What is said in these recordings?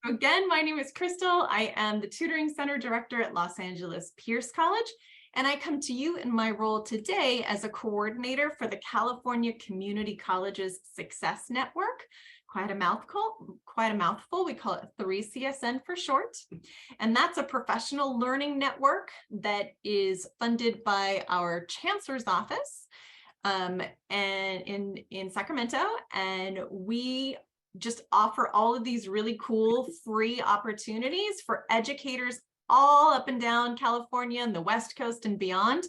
Again, my name is Crystal. I am the Tutoring Center Director at Los Angeles Pierce College, and I come to you in my role today as a coordinator for the California Community Colleges Success Network. Quite a mouthful. We call it 3CSN for short. And that's a professional learning network that is funded by our Chancellor's Office and in Sacramento. And we just offer all of these really cool free opportunities for educators all up and down California and the West Coast and beyond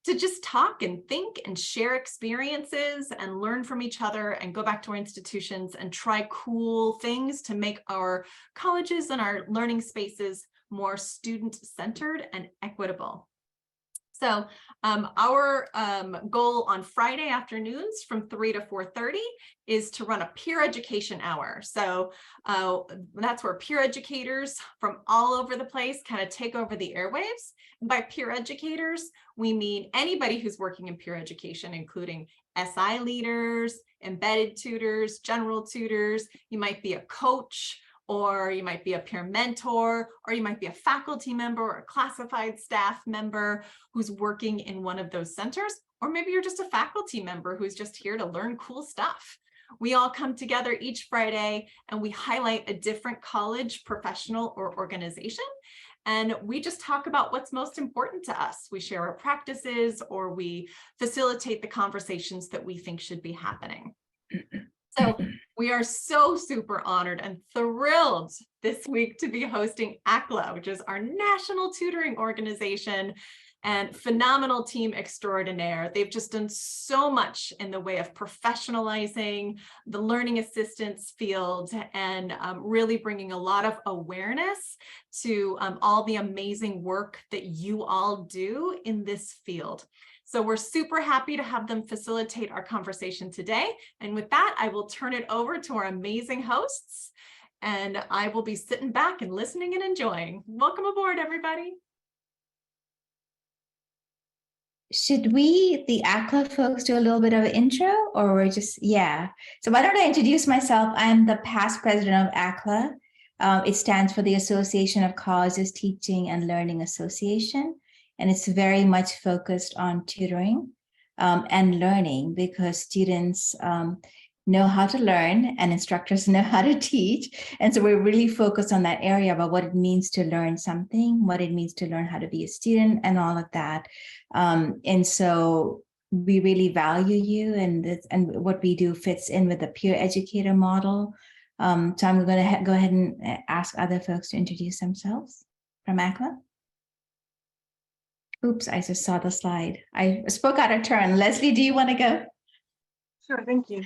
to just talk and think and share experiences and learn from each other and go back to our institutions and try cool things to make our colleges and our learning spaces more student-centered and equitable. So our goal on Friday afternoons from 3 to 4:30 is to run a peer education hour. So that's where peer educators from all over the place kind of take over the airwaves. And by peer educators, we mean anybody who's working in peer education, including SI leaders, embedded tutors, general tutors. You might be a coach, or you might be a peer mentor, or you might be a faculty member or a classified staff member who's working in one of those centers, or maybe you're just a faculty member who's just here to learn cool stuff. We all come together each Friday and we highlight a different college, professional, or organization. And we just talk about what's most important to us. We share our practices, or we facilitate the conversations that we think should be happening. So we are so super honored and thrilled this week to be hosting ACLA, which is our national tutoring organization and phenomenal team extraordinaire. They've just done so much in the way of professionalizing the learning assistance field and really bringing a lot of awareness to all the amazing work that you all do in this field. So we're super happy to have them facilitate our conversation today. And with that, I will turn it over to our amazing hosts, and I will be sitting back and listening and enjoying. Welcome aboard, everybody. Should we, the ACLA folks, do a little bit of an intro, or we're just, yeah. So why don't I introduce myself? I'm the past president of ACLA. It stands for the Association of Colleges Teaching and Learning Association. And it's very much focused on tutoring and learning, because students know how to learn and instructors know how to teach. And so we're really focused on that area about what it means to learn something, what it means to learn how to be a student, and all of that. And so we really value you, and what we do fits in with the peer educator model. So I'm going to go ahead and ask other folks to introduce themselves from ACLA. Oops, I just saw the slide. I spoke out of turn. Leslie, do you want to go? Sure, thank you.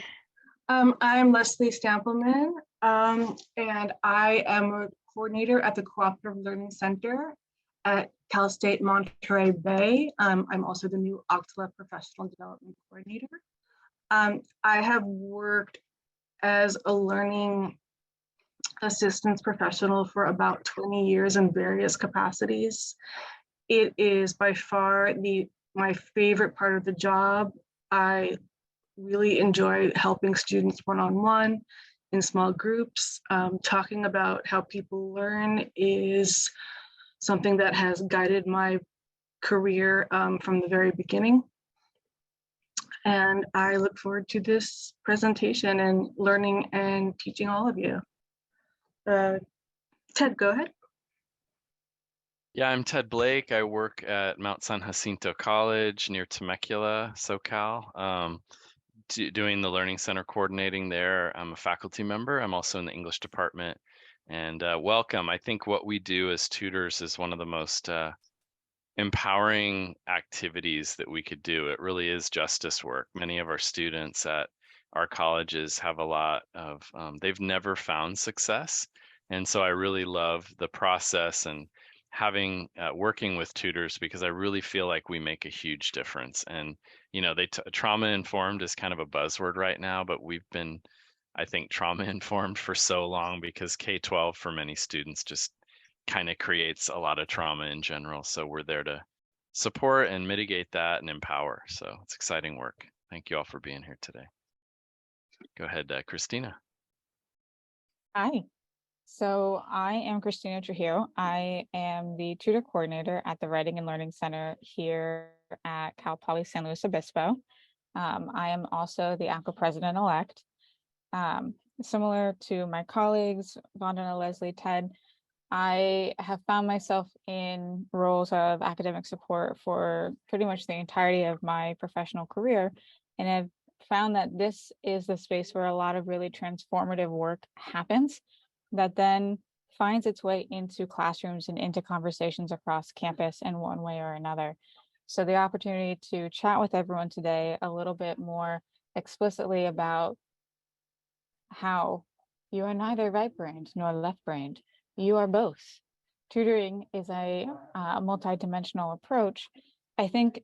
I'm Leslie Stampleman, and I am a coordinator at the Cooperative Learning Center at Cal State Monterey Bay. I'm also the new ACLA Professional Development Coordinator. I have worked as a learning assistance professional for about 20 years in various capacities. It is by far my favorite part of the job. I really enjoy helping students one-on-one in small groups. Talking about how people learn is something that has guided my career from the very beginning. And I look forward to this presentation and learning and teaching all of you. Ted, go ahead. Yeah, I'm Ted Blake. I work at Mount San Jacinto College near Temecula, SoCal, doing the Learning Center coordinating there. I'm a faculty member. I'm also in the English department. And welcome. I think what we do as tutors is one of the most empowering activities that we could do. It really is justice work. Many of our students at our colleges have a lot of, they've never found success. And so I really love the process and having working with tutors, because I really feel like we make a huge difference. And you know, trauma informed is kind of a buzzword right now, but we've been, I think, trauma informed for so long, because K-12 for many students just kind of creates a lot of trauma in general. So we're there to support and mitigate that and empower. So it's exciting work. Thank you all for being here today. Go ahead, Christina. Hi, So I am Christina Trujillo. I am the tutor coordinator at the Writing and Learning Center here at Cal Poly San Luis Obispo. I am also the ACLA president-elect. Similar to my colleagues, Vandana, Leslie, Ted, I have found myself in roles of academic support for pretty much the entirety of my professional career, and have found that this is the space where a lot of really transformative work happens that then finds its way into classrooms and into conversations across campus in one way or another. So the opportunity to chat with everyone today a little bit more explicitly about how you are neither right-brained nor left-brained. You are both. Tutoring is a multidimensional approach, I think,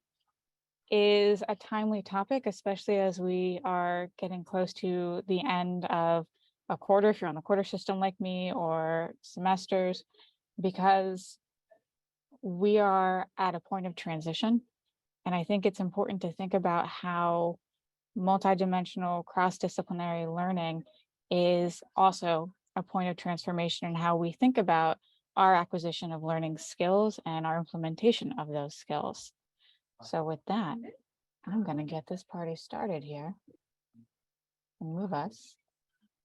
is a timely topic, especially as we are getting close to the end of a quarter, if you're on the quarter system like me, or semesters, because we are at a point of transition. And I think it's important to think about how multidimensional cross-disciplinary learning is also a point of transformation in how we think about our acquisition of learning skills and our implementation of those skills. So with that, I'm going to get this party started here and move us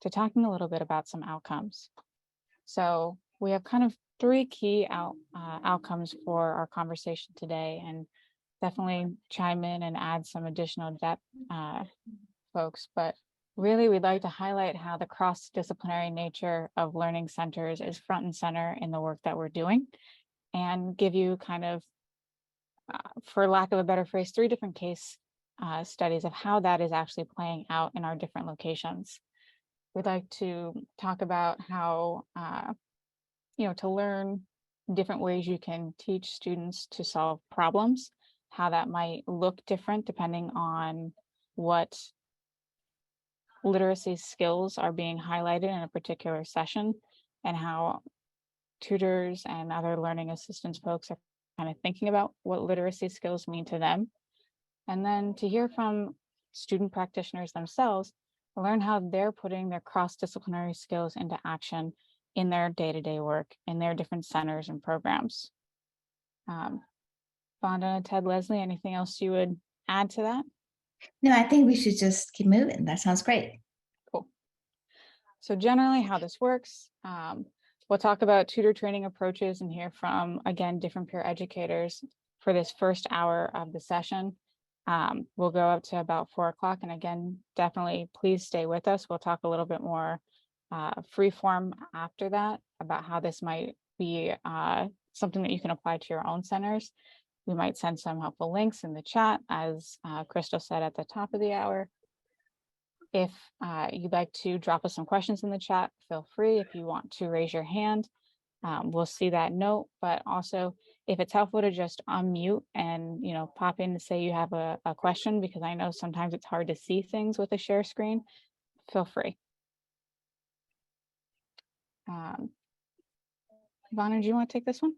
to talking a little bit about some outcomes. So we have kind of three key outcomes for our conversation today, and definitely chime in and add some additional depth, folks. But really, we'd like to highlight how the cross-disciplinary nature of learning centers is front and center in the work that we're doing, and give you kind of, for lack of a better phrase, three different case studies of how that is actually playing out in our different locations. We'd like to talk about how, to learn different ways you can teach students to solve problems, how that might look different depending on what literacy skills are being highlighted in a particular session, and how tutors and other learning assistance folks are kind of thinking about what literacy skills mean to them. And then to hear from student practitioners themselves, learn how they're putting their cross-disciplinary skills into action in their day-to-day work, in their different centers and programs. Vandana, Ted, Leslie, anything else you would add to that? No, I think we should just keep moving. That sounds great. Cool. So generally how this works, we'll talk about tutor training approaches and hear from, again, different peer educators for this first hour of the session. We'll go up to about 4 o'clock. And again, definitely please stay with us. We'll talk a little bit more free form after that about how this might be something that you can apply to your own centers. We might send some helpful links in the chat, as Crystal said at the top of the hour. If you'd like to drop us some questions in the chat, feel free. If you want to raise your hand, we'll see that note. But also, if it's helpful to just unmute and pop in and say you have a question, because I know sometimes it's hard to see things with a share screen, feel free. Vanu, do you want to take this one?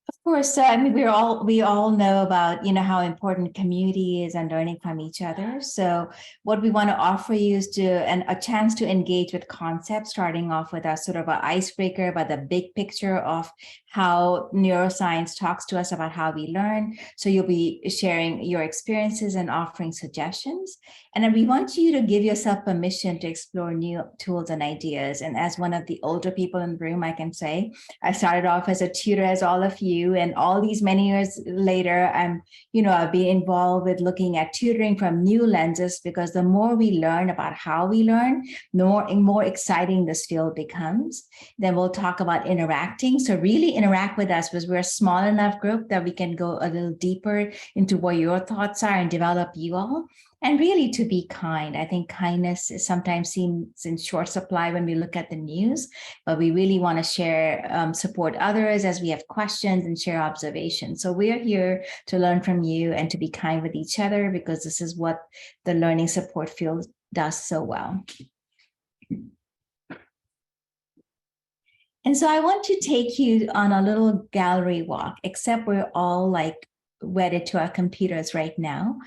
Of course. I mean, we all know about, how important community is and learning from each other. So what we want to offer you is a chance to engage with concepts, starting off with a sort of an icebreaker about the big picture of how neuroscience talks to us about how we learn. So you'll be sharing your experiences and offering suggestions. And then we want you to give yourself permission to explore new tools and ideas. And as one of the older people in the room, I can say, I started off as a tutor, as all of you, and all these many years later, I've been involved with looking at tutoring from new lenses, because the more we learn about how we learn, the more exciting this field becomes. Then we'll talk about interacting. So really interact with us, because we're a small enough group that we can go a little deeper into what your thoughts are and develop you all. And really to be kind. I think kindness is sometimes seems in short supply when we look at the news, but we really want to share, support others as we have questions and share observations. So we're here to learn from you and to be kind with each other, because this is what the learning support field does so well. And so I want to take you on a little gallery walk, except we're all wedded to our computers right now.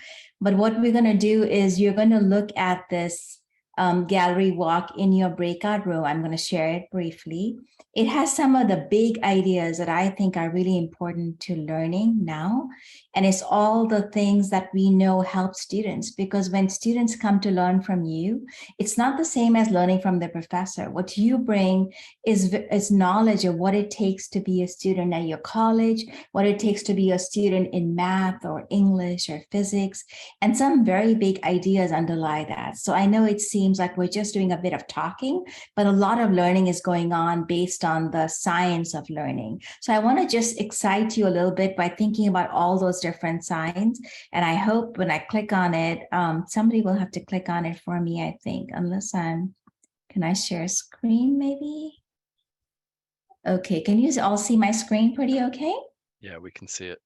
But what we're going to do is you're going to look at this gallery walk in your breakout room. I'm going to share it briefly. It has some of the big ideas that I think are really important to learning now. And it's all the things that we know help students, because when students come to learn from you, it's not the same as learning from the professor. What you bring is knowledge of what it takes to be a student at your college, what it takes to be a student in math or English or physics, and some very big ideas underlie that. So I know it seems like we're just doing a bit of talking, but a lot of learning is going on based on the science of learning. So I want to just excite you a little bit by thinking about all those different signs. And I hope when I click on it, somebody will have to click on it for me, I think, unless can I share a screen maybe? Okay, can you all see my screen pretty okay? Yeah, we can see it.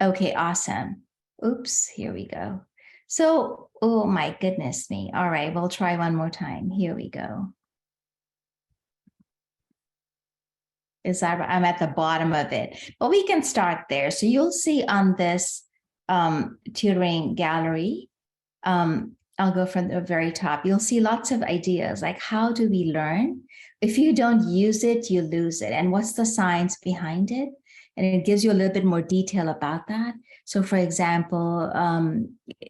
Okay, awesome. Oops, here we go. So, oh my goodness me. All right, we'll try one more time. Here we go. I'm at the bottom of it, but we can start there. So you'll see on this tutoring gallery, I'll go from the very top. You'll see lots of ideas like, how do we learn? If you don't use it, you lose it. And what's the science behind it? And it gives you a little bit more detail about that. So for example,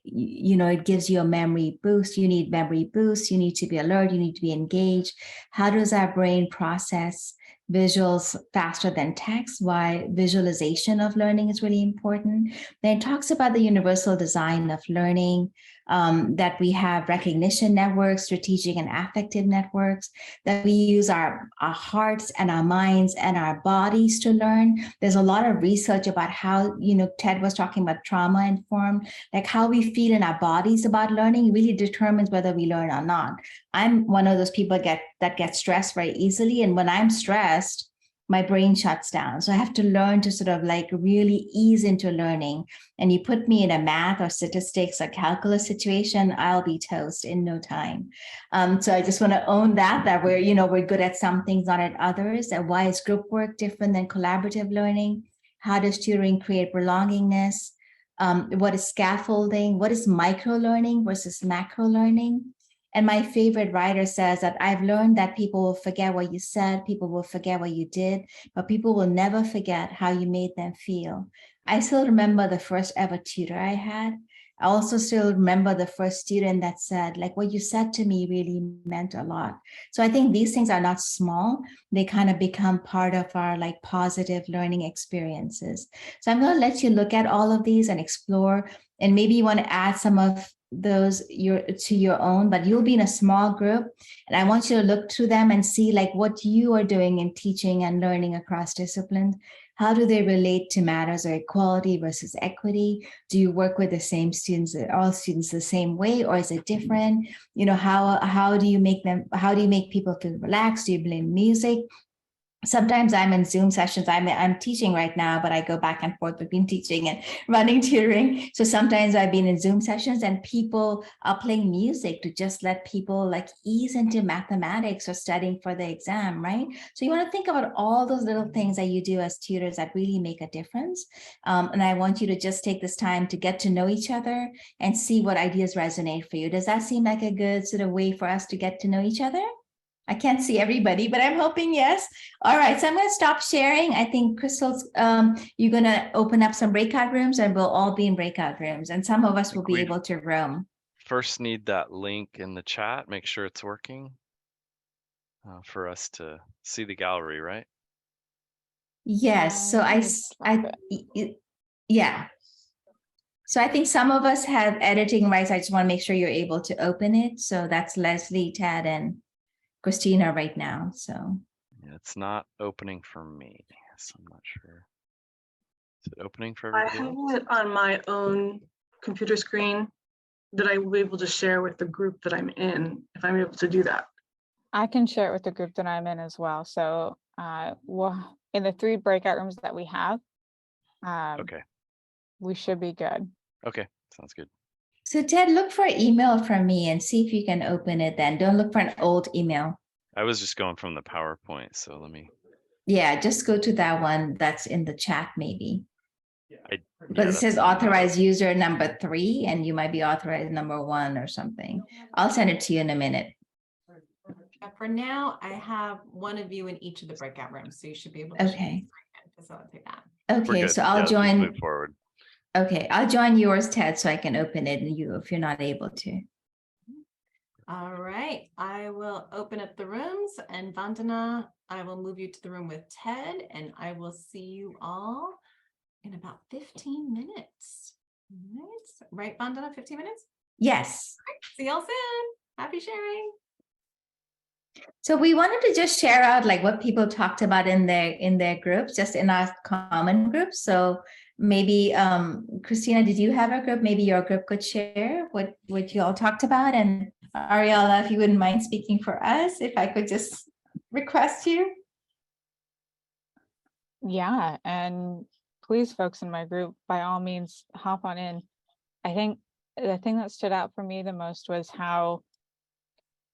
it gives you a memory boost. You need memory boost. You need to be alert. You need to be engaged. How does our brain process visuals faster than text? Why visualization of learning is really important. Then it talks about the universal design of learning, that we have recognition networks, strategic and affective networks, that we use our hearts and our minds and our bodies to learn. There's a lot of research about how, Ted was talking about trauma informed, like how we feel in our bodies about learning really determines whether we learn or not. I'm one of those people that get stressed very easily. And when I'm stressed, my brain shuts down. So I have to learn to sort of like really ease into learning. And you put me in a math or statistics or calculus situation, I'll be toast in no time. So I just want to own that we're good at some things, not at others. And why is group work different than collaborative learning? How does tutoring create belongingness? What is scaffolding? What is micro learning versus macro learning? And my favorite writer says that I've learned that people will forget what you said, people will forget what you did, but people will never forget how you made them feel. I still remember the first ever tutor I had. I also still remember the first student that said, like, what you said to me really meant a lot. So I think these things are not small. They kind of become part of our like positive learning experiences. So I'm going to let you look at all of these and explore, and maybe you want to add some of those to your own, but you'll be in a small group, and I want you to look through them and see like what you are doing in teaching and learning across disciplines. How do they relate to matters of equality versus equity? Do you work with the same students, all students the same way, or is it different? How do you make people feel relaxed? Do you blame music? Sometimes I'm in Zoom sessions. I'm teaching right now, but I go back and forth between teaching and running tutoring. So sometimes I've been in Zoom sessions and people are playing music to just let people like ease into mathematics or studying for the exam, right? So you want to think about all those little things that you do as tutors that really make a difference. And I want you to just take this time to get to know each other and see what ideas resonate for you. Does that seem like a good sort of way for us to get to know each other? I can't see everybody, but I'm hoping yes. All right, so I'm going to stop sharing. I think Crystal's, you're going to open up some breakout rooms, and we'll all be in breakout rooms, and some of us will be able to roam. First need that link in the chat, make sure it's working for us to see the gallery, right? Yes, so yeah. So I think some of us have editing rights. I just want to make sure you're able to open it. So that's Leslie, Ted, and Christina right now. So yeah, it's not opening for me, so I'm not sure. Is it opening for I everybody have else? it on my own computer screen that I will be able to share with the group that I'm in, if I'm able to do that. I can share it with the group that I'm in as well. So well, in the 3 breakout rooms that we have, Okay. we should be good. Okay, sounds good. So Ted, look for an email from me and see if you can open it then. Don't look for an old email. I was just going from the PowerPoint, so let me. Yeah, just go to that one that's in the chat maybe. Because it that's says fine. authorized user number 3, and you might be authorized number 1 or something. I'll send it to you in a minute. For now, I have one of you in each of the breakout rooms, so you should be able to Okay. facilitate that. We're Okay, good. so Yeah, I'll let's just join. move forward. Okay, I'll join yours, Ted, so I can open it and you if you're not able to. All right, I will open up the rooms, and Vandana, I will move you to the room with Ted, and I will see you all in about 15 minutes. Right, Vandana, 15 minutes? Yes. See y'all soon. Happy sharing. So we wanted to just share out like what people talked about in their groups, just in our common groups. So maybe Christina, did you have a group? Maybe your group could share what you all talked about. And Ariella, if you wouldn't mind speaking for us, if I could just request you. Yeah, and please, folks in my group, by all means, hop on in. I think the thing that stood out for me the most was how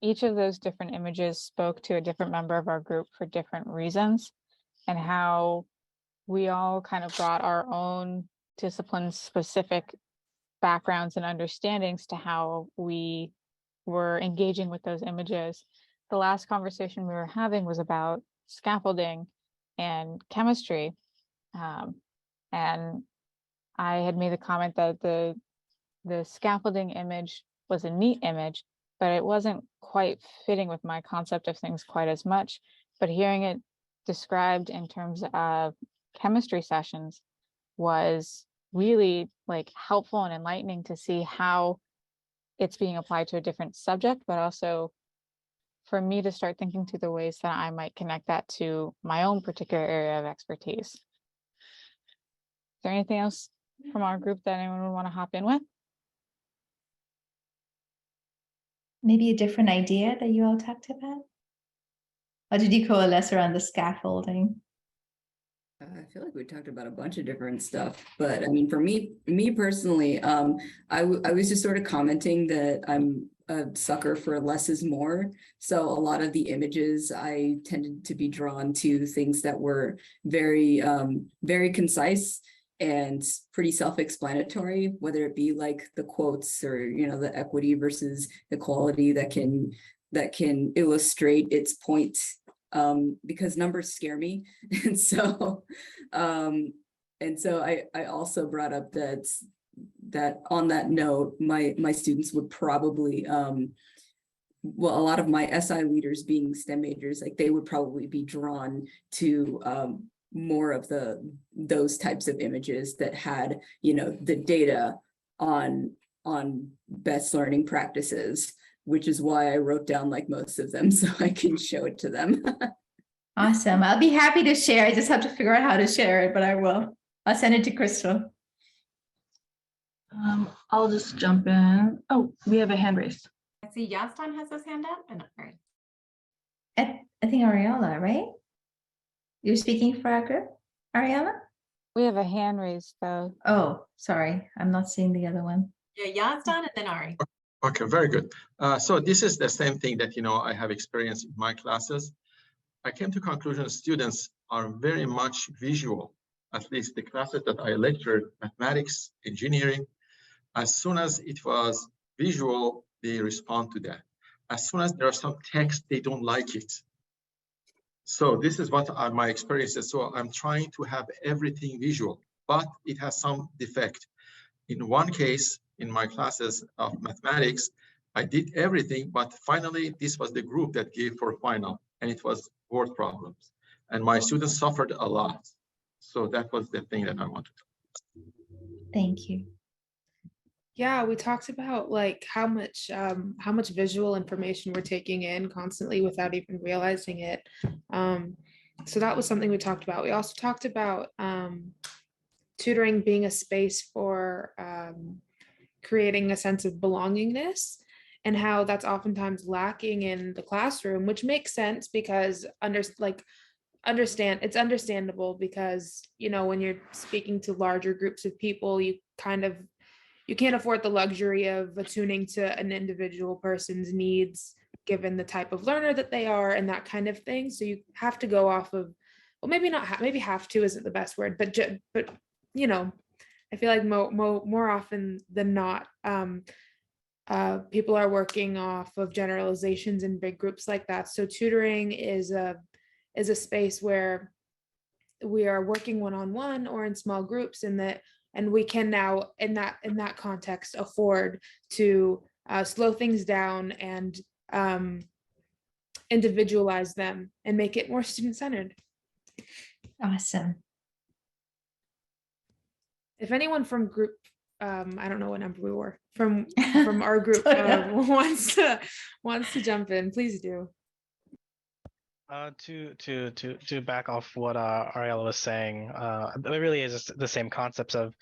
each of those different images spoke to a different member of our group for different reasons, and how we all kind of brought our own discipline-specific backgrounds and understandings to how we were engaging with those images. The last conversation we were having was about scaffolding and chemistry. And I had made the comment that the scaffolding image was a neat image, but it wasn't quite fitting with my concept of things quite as much. But hearing it described in terms of chemistry sessions was really like helpful and enlightening to see how it's being applied to a different subject, but also for me to start thinking through the ways that I might connect that to my own particular area of expertise. Is there anything else from our group that anyone would want to hop in with? Maybe a different idea that you all talked about? Or did you coalesce around the scaffolding? I feel like we talked about a bunch of different stuff, but I mean, for me personally, I was just sort of commenting that I'm a sucker for less is more. So a lot of the images I tended to be drawn to things that were very, very concise and pretty self-explanatory, whether it be like the quotes or, you know, the equity versus equality that can illustrate its point. Because numbers scare me. And so I also brought up that on that note, my students would probably, well, a lot of my SI leaders being STEM majors, like they would probably be drawn to more of those types of images that had, you know, the data on best learning practices, which is why I wrote down like most of them so I can show it to them. Awesome. I'll be happy to share. I just have to figure out how to share it, but I will. I'll send it to Crystal. I'll just jump in. Oh, we have a hand raised. I see Yastan has his hand up. And all right. I think Ariella, right? You're speaking for our group, Ariella? We have a hand raised though. Oh, sorry. I'm not seeing the other one. Yeah, Yastan and then Ari. Okay, very good. So this is the same thing that, you know, I have experienced in my classes. I came to conclusion students are very much visual, at least the classes that I lectured, mathematics, engineering. As soon as it was visual, they respond to that. As soon as there are some text, they don't like it. So this is what are my experiences. So I'm trying to have everything visual, but it has some defect. In one case, in my classes of mathematics, I did everything, but finally this was the group that gave for final, and it was word problems. And my students suffered a lot. So that was the thing that I wanted to. Thank you. Yeah, we talked about like how much visual information we're taking in constantly without even realizing it. So that was something we talked about. We also talked about tutoring being a space for creating a sense of belongingness, and how that's oftentimes lacking in the classroom, which makes sense because it's understandable because, you know, when you're speaking to larger groups of people, you can't afford the luxury of attuning to an individual person's needs given the type of learner that they are and that kind of thing. So you have to go off of, well, maybe not, maybe have to isn't the best word, but you know, I feel like more often than not, people are working off of generalizations in big groups like that. So tutoring is a space where we are working one-on-one or in small groups, and we can now in that context afford to slow things down and individualize them and make it more student-centered. Awesome. If anyone from group, I don't know what number we were from our group wants to jump in, please do. To back off what Ariella was saying, it really is just the same concepts of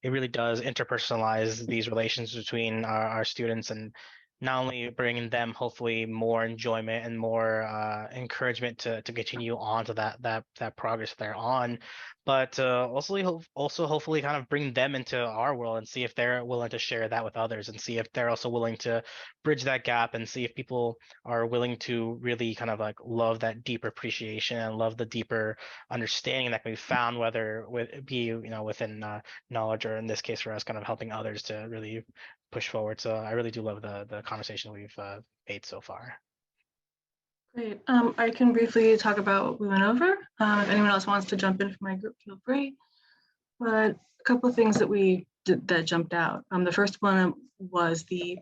it really does interpersonalize these relations between our students, and not only bringing them hopefully more enjoyment and more encouragement to continue on to that progress they're on, but also hopefully kind of bring them into our world and see if they're willing to share that with others, and see if they're also willing to bridge that gap, and see if people are willing to really kind of like love that deeper appreciation and love the deeper understanding that can be found, whether within knowledge, or in this case for us kind of helping others to really push forward. So I really do love the conversation we've made so far. Great. I can briefly talk about what we went over. If anyone else wants to jump in from my group, feel free. But a couple of things that we did that jumped out. The first one was the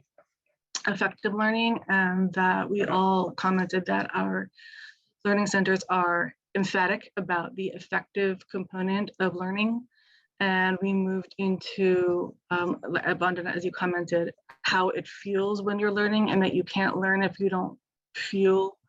effective learning, and that we all commented that our learning centers are emphatic about the effective component of learning. And we moved into, abundant, as you commented, how it feels when you're learning, and that you can't learn if you don't feel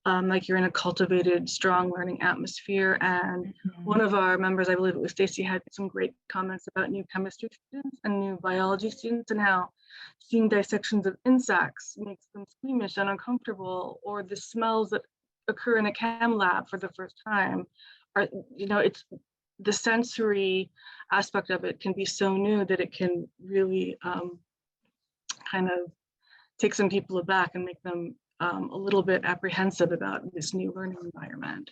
like you're in a cultivated, strong learning atmosphere. And one of our members, I believe it was Stacy, had some great comments about new chemistry students and new biology students, and how seeing dissections of insects makes them squeamish and uncomfortable, or the smells that occur in a chem lab for the first time are, it's the sensory aspect of it can be so new that it can really kind of take some people aback and make them a little bit apprehensive about this new learning environment.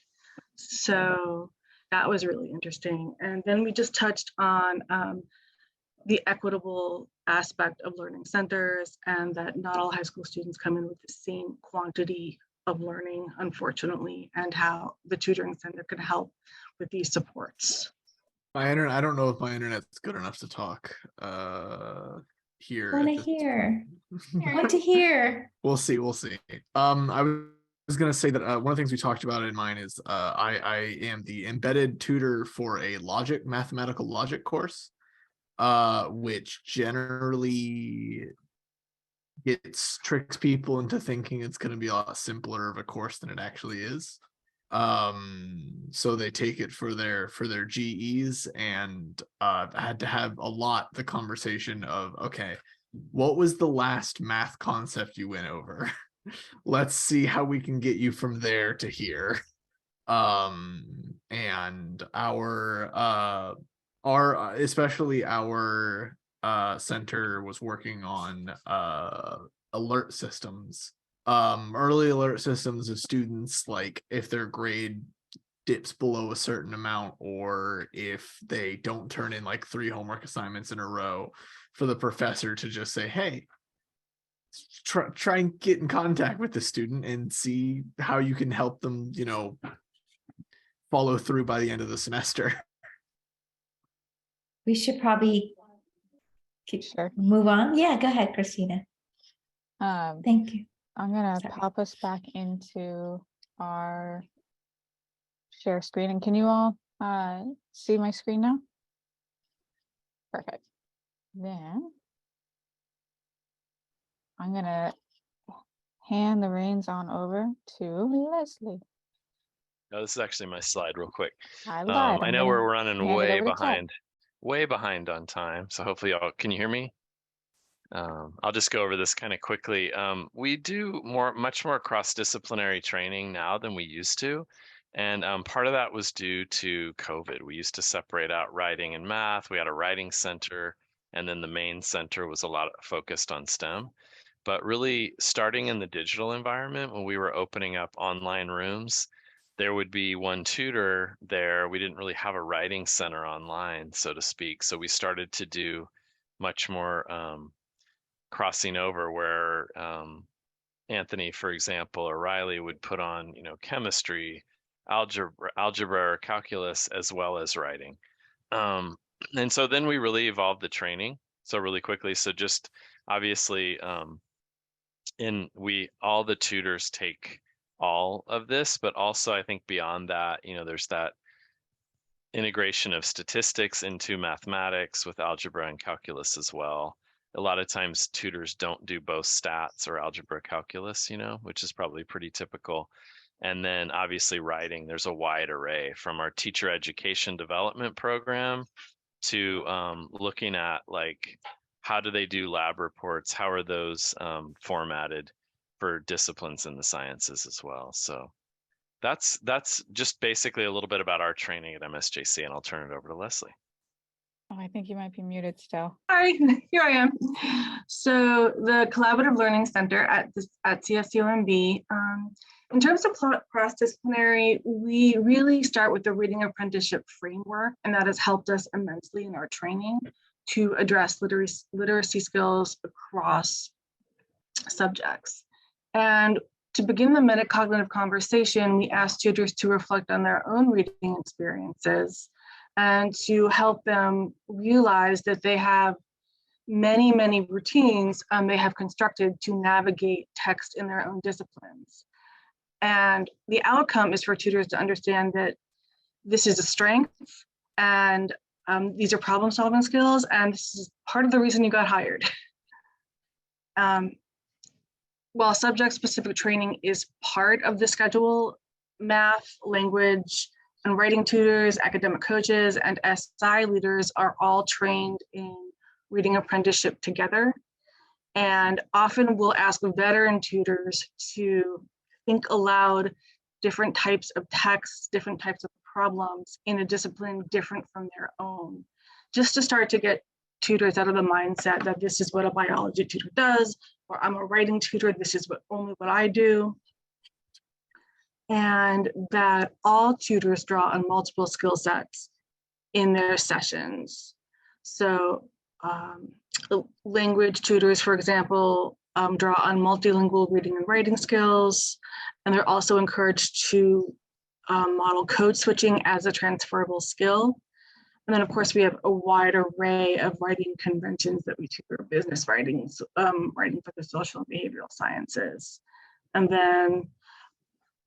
So that was really interesting. And then we just touched on the equitable aspect of learning centers, and that not all high school students come in with the same quantity of learning, unfortunately, and how the tutoring center can help with these supports. My internet, I don't know if my internet's good enough to talk here. Want to hear. Want to hear. We'll see. I was going to say that one of the things we talked about in mine is I am the embedded tutor for a mathematical logic course, which generally tricks people into thinking it's going to be a lot simpler of a course than it actually is. So they take it for their GEs, and had to have the conversation of, okay, what was the last math concept you went over? Let's see how we can get you from there to here. And our especially our center was working on alert systems, early alert systems of students, like if their grade dips below a certain amount, or if they don't turn in like 3 homework assignments in a row, for the professor to just say, hey, try and get in contact with the student and see how you can help them, follow through by the end of the semester. We should probably move on. Yeah, go ahead, Christina. Thank you. I'm gonna pop us back into our share screen. And can you all see my screen now? Perfect. Then I'm gonna hand the reins on over to Leslie. No, this is actually my slide real quick. I lied. I know we're running hand it way over to Ted. behind on time. So hopefully y'all, can you hear me? I'll just go over this kind of quickly. We do much more cross-disciplinary training now than we used to. And part of that was due to COVID. We used to separate out writing and math. We had a writing center, and then the main center was a lot focused on STEM. But really starting in the digital environment, when we were opening up online rooms, there would be one tutor there. We didn't really have a writing center online, so to speak. So we started to do much more crossing over where Anthony, for example, or Riley would put on, chemistry, algebra or calculus, as well as writing. And so then we really evolved the training so really quickly. So just obviously, all the tutors take all of this, but also I think beyond that, there's that integration of statistics into mathematics with algebra and calculus as well. A lot of times tutors don't do both stats or algebra calculus, which is probably pretty typical. And then obviously writing, there's a wide array from our teacher education development program to looking at like, how do they do lab reports? How are those formatted for disciplines in the sciences as well? So that's just basically a little bit about our training at MSJC, and I'll turn it over to Leslie. Oh, I think you might be muted still. Hi, here I am. So the Collaborative Learning Center at CSUMB, in terms of cross-disciplinary, we really start with the reading apprenticeship framework, and that has helped us immensely in our training to address literacy skills across subjects. And to begin the metacognitive conversation, we asked tutors to reflect on their own reading experiences and to help them realize that they have many, many routines they have constructed to navigate text in their own disciplines. And the outcome is for tutors to understand that this is a strength and these are problem-solving skills, and this is part of the reason you got hired. While subject-specific training is part of the schedule, math, language, and writing tutors, academic coaches, and SI leaders are all trained in reading apprenticeship together. And often we'll ask veteran tutors to think aloud different types of texts, different types of problems in a discipline different from their own, just to start to get tutors out of the mindset that this is what a biology tutor does, or I'm a writing tutor, this is only what I do. And that all tutors draw on multiple skill sets in their sessions. So language tutors, for example, draw on multilingual reading and writing skills, and they're also encouraged to model code switching as a transferable skill. And then of course we have a wide array of writing conventions that we tutor: business writing, writing for the social and behavioral sciences. And then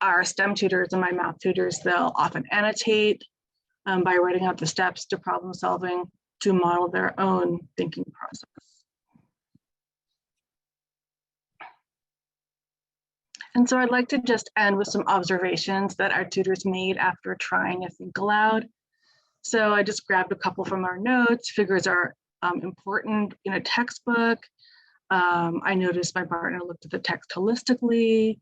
our STEM tutors and my math tutors, they'll often annotate by writing out the steps to problem solving to model their own thinking process. And so I'd like to just end with some observations that our tutors made after trying to think aloud. So I just grabbed a couple from our notes. Figures are important in a textbook. I noticed my partner looked at the text holistically.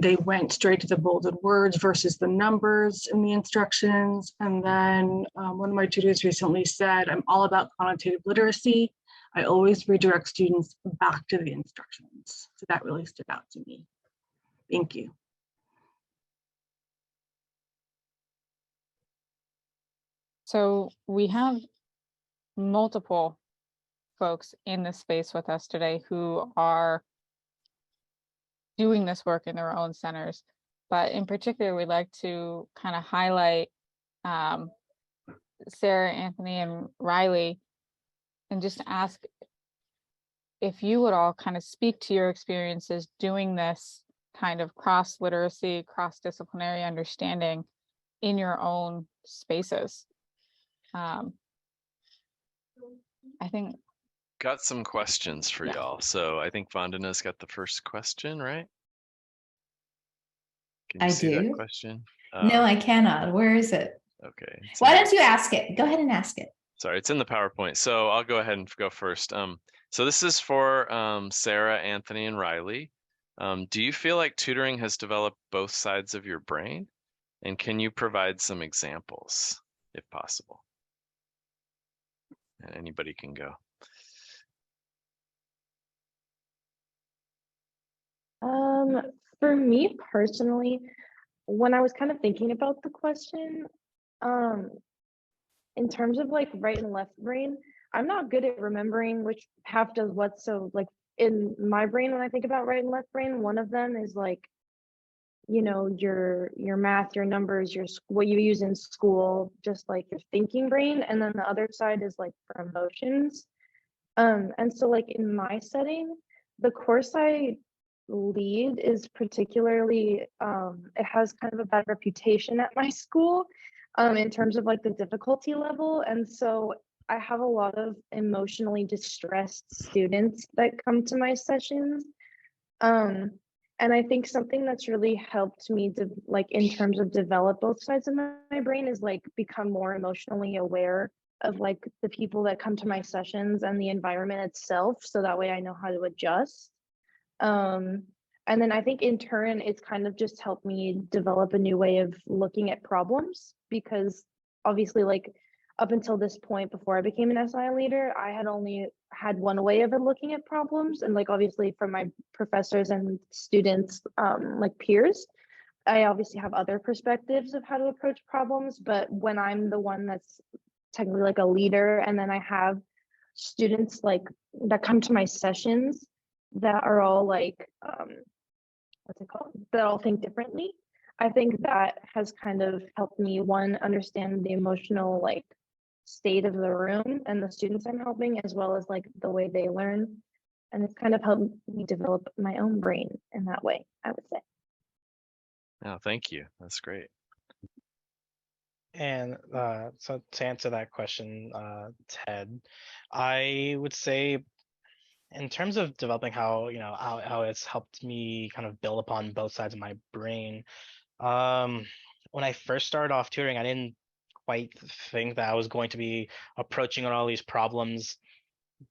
They went straight to the bolded words versus the numbers in the instructions. And then one of my tutors recently said, I'm all about quantitative literacy. I always redirect students back to the instructions. So that really stood out to me. Thank you. So we have multiple folks in this space with us today who are doing this work in their own centers. But in particular, we'd like to kind of highlight Sarah, Anthony, and Riley, and just ask if you would all kind of speak to your experiences doing this kind of cross-literacy, cross-disciplinary understanding in your own spaces. I think got some questions for y'all. So I think Vandana's got the first question, right? Can you I see that do. question? No, I cannot. Where is it? Okay. Why don't you ask it? Go ahead and ask it. Sorry, it's in the PowerPoint. So I'll go ahead and go first. So this is for Sarah, Anthony, and Riley. Do you feel like tutoring has developed both sides of your brain? And can you provide some examples, if possible? And anybody can go. For me personally, when I was kind of thinking about the question, um, in terms of like right and left brain, I'm not good at remembering which half does what. So like in my brain, when I think about right and left brain, one of them is like, you know, your math, your numbers, what you use in school, just like your thinking brain. And then the other side is like for emotions. And so like in my setting, the course I lead is particularly, it has kind of a bad reputation at my school, in terms of like the difficulty level. And so I have a lot of emotionally distressed students that come to my sessions. Um, and I think something that's really helped me to like in terms of develop both sides of my brain is like become more emotionally aware of like the people that come to my sessions and the environment itself. So that way I know how to adjust. Um, and then I think in turn, it's kind of just helped me develop a new way of looking at problems because obviously like up until this point before I became an SI leader, I had only had one way of looking at problems. And like obviously from my professors and students, like peers, I obviously have other perspectives of how to approach problems. But when I'm the one that's technically like a leader, and then I have students like that come to my sessions that are all like, what's it called? That all think differently. I think that has kind of helped me, one, understand the emotional like state of the room and the students I'm helping, as well as like the way they learn. And it's kind of helped me develop my own brain in that way, I would say. Oh, thank you. That's great. And so to answer that question, Ted, I would say in terms of developing how, you know, how it's helped me kind of build upon both sides of my brain. When I first started off tutoring, I didn't quite think that I was going to be approaching all these problems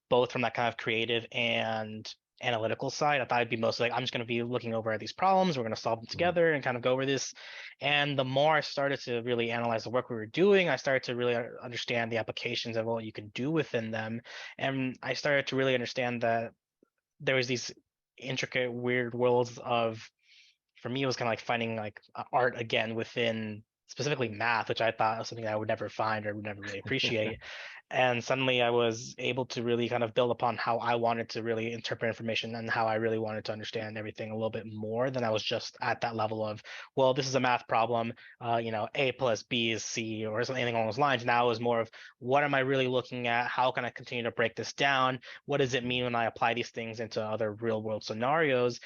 both from that kind of creative and analytical side. I thought it'd be mostly like I'm just going to be looking over at these problems, we're going to solve them together and kind of go over this. And the more I started to really analyze the work we were doing, I started to really understand the applications of what you can do within them. And I started to really understand that there was these intricate, weird worlds of, for me, it was kind of like finding like art again within specifically math, which I thought was something I would never find or would never really appreciate. And suddenly I was able to really kind of build upon how I wanted to really interpret information and how I really wanted to understand everything a little bit more than I was just at that level of, well, this is a math problem, you know, A plus B is C or something along those lines. Now it was more of what am I really looking at? How can I continue to break this down? What does it mean when I apply these things into other real world scenarios?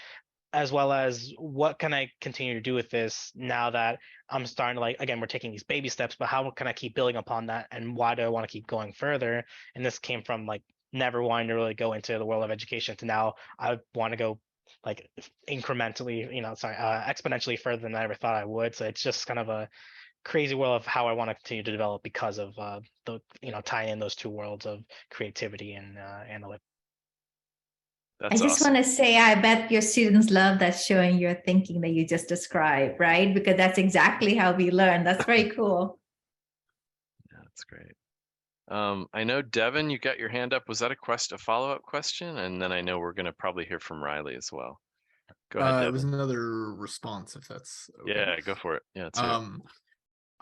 As well as what can I continue to do with this now that I'm starting to like, again, we're taking these baby steps, but how can I keep building upon that? And why do I want to keep going further? And this came from like never wanting to really go into the world of education to now I want to go like incrementally, you know, exponentially further than I ever thought I would. So it's just kind of a crazy world of how I want to continue to develop because of the, you know, tying in those two worlds of creativity and analytics. I That's just awesome. want to say, I bet your students love that showing your thinking that you just described, right? Because that's exactly how we learn. That's very cool. Yeah, that's great. I know Devin, you got your hand up. Was that a follow-up question? And then I know we're going to probably hear from Riley as well. Go ahead, It was Devin. another response, if that's okay. Yeah, go for it. Yeah, let's hear it.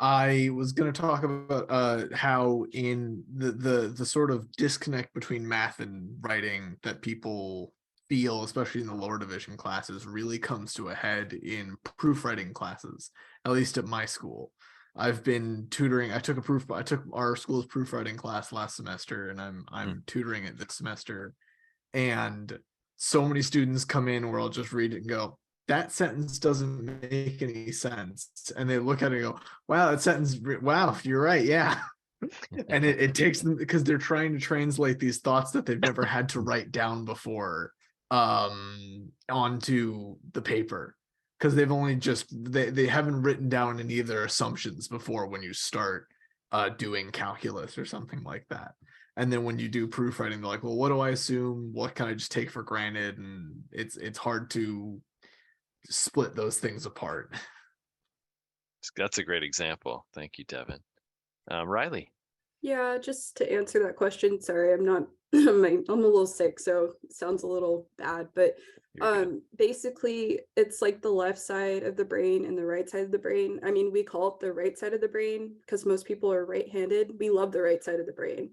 I was going to talk about how in the sort of disconnect between math and writing that people feel, especially in the lower division classes, really comes to a head in proofwriting classes, at least at my school. I've been tutoring. I took our school's proofwriting class last semester, and I'm tutoring it this semester. And so many students come in where I'll just read it and go, that sentence doesn't make any sense. And they look at it and go, wow, that sentence, wow, you're right. Yeah. And it takes them because they're trying to translate these thoughts that they've never had to write down before onto the paper. Because they've only just, they haven't written down any of their assumptions before when you start doing calculus or something like that. And then when you do proofwriting, they're like, well, what do I assume? What can I just take for granted? And it's hard to split those things apart. That's a great example. Thank you, Devin. Riley. Yeah, just to answer that question, sorry, I'm not I'm a little sick, so it sounds a little bad, but You're good. basically it's like the left side of the brain and the right side of the brain. I mean, we call it the right side of the brain because most people are right-handed. We love the right side of the brain.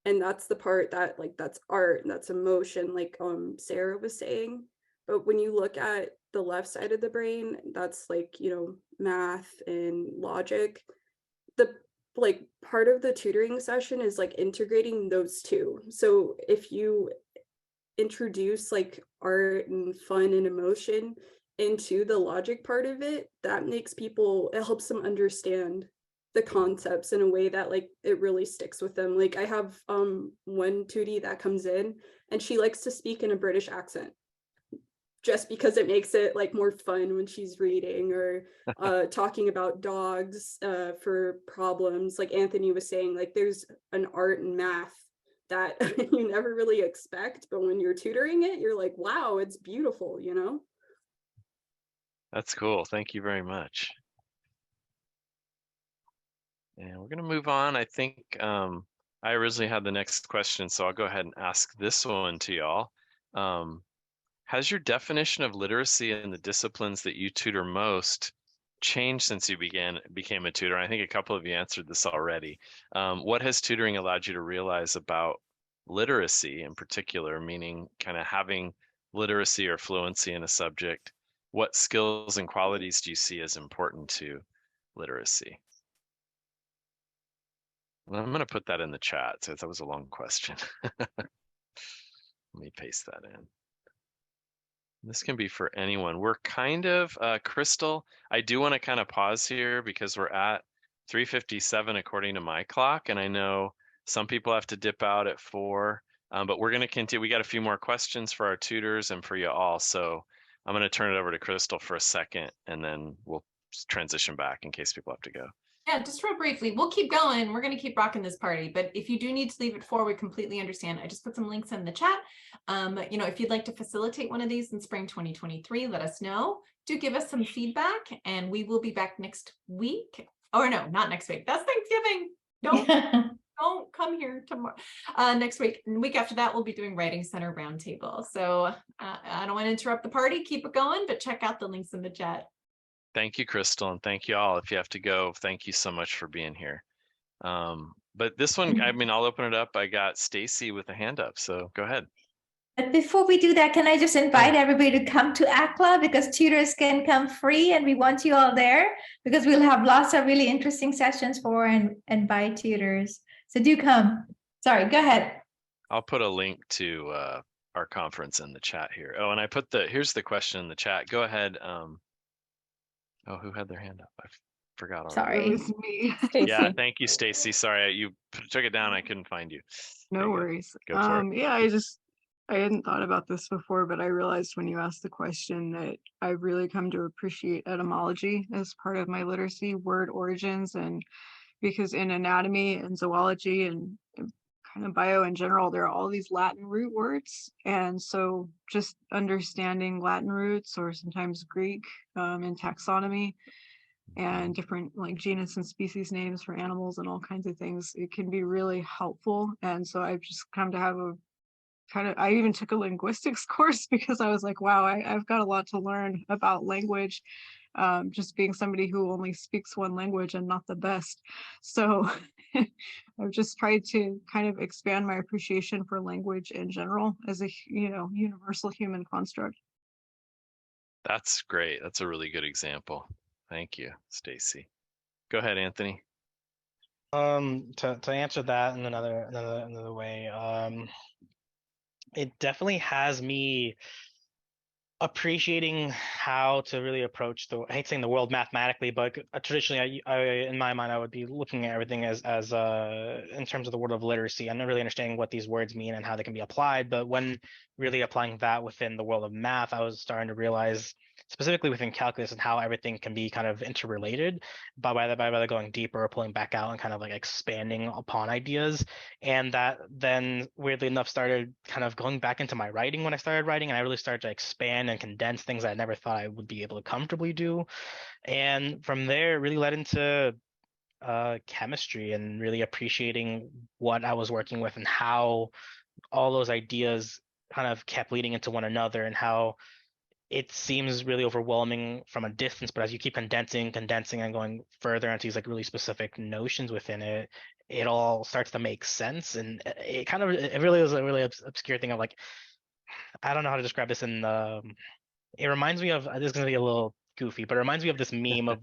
And that's the part that like that's art and that's emotion, like Sarah was saying. But when you look at the left side of the brain, that's like, you know, math and logic. The like part of the tutoring session is like integrating those two. So if you introduce like art and fun and emotion into the logic part of it, that makes people, it helps them understand the concepts in a way that like it really sticks with them. Like I have one tootie that comes in and she likes to speak in a British accent just because it makes it like more fun when she's reading or talking about dogs for problems. Like Anthony was saying, like there's an art and math that you never really expect, but when you're tutoring it, you're like, wow, it's beautiful, you know? That's cool. Thank you very much. And we're going to move on. I think I originally had the next question, so I'll go ahead and ask this one to y'all. Has your definition of literacy and the disciplines that you tutor most changed since you became a tutor? I think a couple of you answered this already. What has tutoring allowed you to realize about literacy in particular, meaning kind of having literacy or fluency in a subject? What skills and qualities do you see as important to literacy? Well, I'm going to put that in the chat since that was a long question. Let me paste that in. This can be for anyone. We're kind of, Crystal, I do want to kind of pause here because we're at 3:57 according to my clock. And I know some people have to dip out at 4, but we're going to continue. We got a few more questions for our tutors and for you all. So I'm going to turn it over to Crystal for a second and then we'll transition back in case people have to go. Yeah, just real briefly, we'll keep going. We're going to keep rocking this party, but if you do need to leave at 4, we completely understand. I just put some links in the chat. You know, if you'd like to facilitate one of these in spring 2023, let us know. Do give us some feedback and we will be back next week. Or no, not next week. That's Thanksgiving. Don't come here tomorrow. Next week and the week after that, we'll be doing Writing Center Roundtable. So I don't want to interrupt the party. Keep it going, but check out the links in the chat. Thank you, Crystal, and thank you all. If you have to go, thank you so much for being here. But this one, I mean, I'll open it up. I got Stacy with a hand up, so go ahead. But before we do that, can I just invite everybody to come to ACLA because tutors can come free and we want you all there because we'll have lots of really interesting sessions for and by tutors. So do come. Sorry, go ahead. I'll put a link to our conference in the chat here. Oh, and I put here's the question in the chat. Go ahead. Oh, who had their hand up? I forgot already. Sorry. It was me. Yeah, thank you, Stacy. Sorry, you took it down. I couldn't find you. No worries. Go for it. Yeah, I hadn't thought about this before, but I realized when you asked the question that I've really come to appreciate etymology as part of my literacy, word origins, and because in anatomy and zoology and kind of bio in general, there are all these Latin root words. And so just understanding Latin roots or sometimes Greek in taxonomy and different like genus and species names for animals and all kinds of things, it can be really helpful. And so I've just come to have I even took a linguistics course because I was like, wow, I've got a lot to learn about language, just being somebody who only speaks one language and not the best. So I've just tried to kind of expand my appreciation for language in general as a, universal human construct. That's great. That's a really good example. Thank you, Stacy. Go ahead, Anthony. To answer that in another way, it definitely has me appreciating how to really approach I hate saying the world mathematically, but traditionally, I in my mind, I would be looking at everything as in terms of the word of literacy. I'm not really understanding what these words mean and how they can be applied. But when really applying that within the world of math, I was starting to realize, specifically within calculus, and how everything can be kind of interrelated by either going deeper or pulling back out and kind of like expanding upon ideas. And that then weirdly enough started kind of going back into my writing when I started writing, and I really started to expand and condense things I never thought I would be able to comfortably do. And from there, it really led into chemistry and really appreciating what I was working with and how all those ideas kind of kept leading into one another, and how it seems really overwhelming from a distance, but as you keep condensing and going further into these like really specific notions within it, it all starts to make sense. And it really is a really obscure thing of like, I don't know how to describe this in it reminds me of, this is going to be a little goofy, but it reminds me of this meme of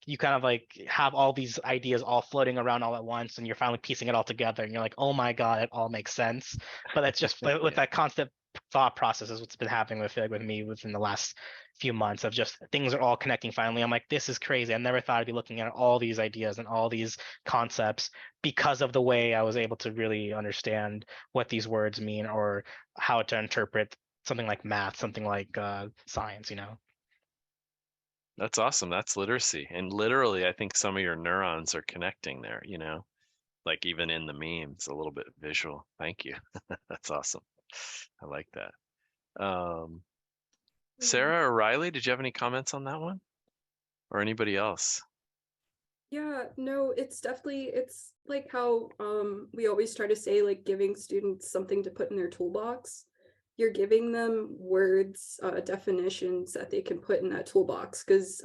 you kind of like have all these ideas all floating around all at once, and you're finally piecing it all together, and you're like, oh my God, it all makes sense. But that's just with that constant thought process is what's been happening with me within the last few months of just things are all connecting finally. I'm like, this is crazy. I never thought I'd be looking at all these ideas and all these concepts because of the way I was able to really understand what these words mean or how to interpret something like math, something like science, you know. That's awesome. That's literacy. And literally, I think some of your neurons are connecting there, you know, like even in the memes, a little bit visual. Thank you. That's awesome. I like that. Sarah or Riley, did you have any comments on that one? Or anybody else? Yeah, no, it's definitely, it's like how we always try to say, like giving students something to put in their toolbox. You're giving them words, definitions that they can put in that toolbox. Because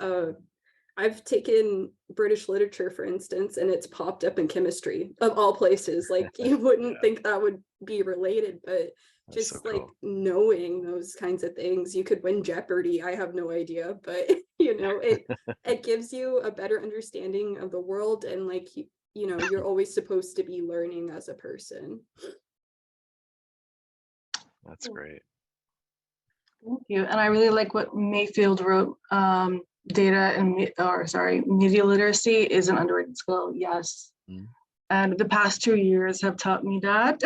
I've taken British literature, for instance, and it's popped up in chemistry of all places. Like you wouldn't think that would be related, but That's just so like cool. knowing those kinds of things, you could win Jeopardy. I have no idea, but you know, it gives you a better understanding of the world, and like you know, you're always supposed to be learning as a person. That's great. Thank you. And I really like what Mayfield wrote. Data and media literacy is an underrated skill. Yes. Mm. And the past 2 years have taught me that.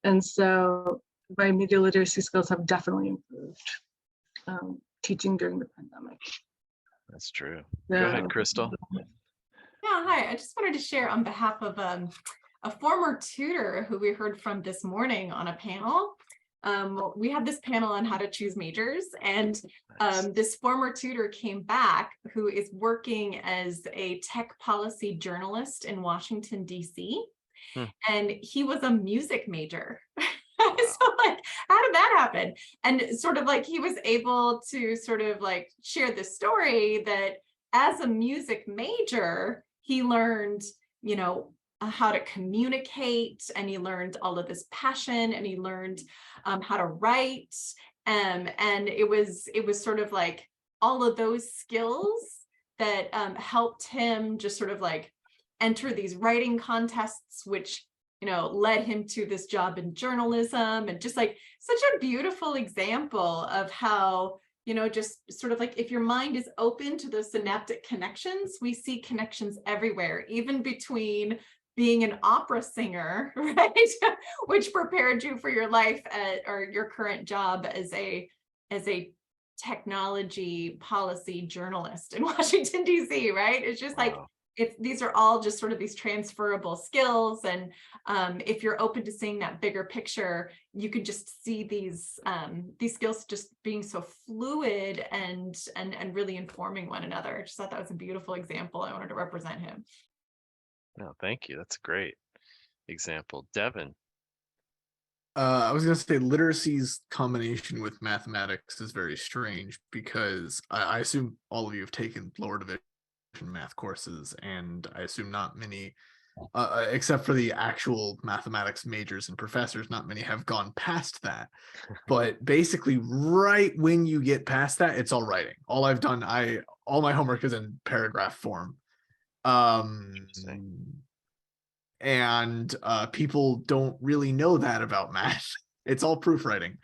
And so my media literacy skills have definitely improved teaching during the pandemic. That's true. So, Go ahead, Crystal. Yeah, hi. I just wanted to share on behalf of a former tutor who we heard from this morning on a panel. We had this panel on how to choose majors, and this former tutor came back who is working as a tech policy journalist in Washington, D.C. And he was a music major. So like, how did that happen? And sort of like he was able to sort of like share the story that as a music major, he learned, you know, how to communicate, and he learned all of this passion, and he learned how to write. And it was sort of like all of those skills that helped him just sort of like enter these writing contests, which, you know, led him to this job in journalism. And just like such a beautiful example of how, you know, just sort of like if your mind is open to those synaptic connections, we see connections everywhere, even between being an opera singer, right? Which prepared you for your life or your current job as a technology policy journalist in Washington, D.C., right? It's just like, if these are all just sort of these transferable skills, and if you're open to seeing that bigger picture, you could just see these skills just being so fluid and really informing one another. I just thought that was a beautiful example. I wanted to represent him. No, thank you. That's a great example. Devin. I was going to say literacy's combination with mathematics is very strange because I assume all of you have taken lower division math courses, and I assume not many, except for the actual mathematics majors and professors, not many have gone past that. But basically, right when you get past that, it's all writing. All I've done, all my homework is in paragraph form. And people don't really know that about math. It's all proofwriting.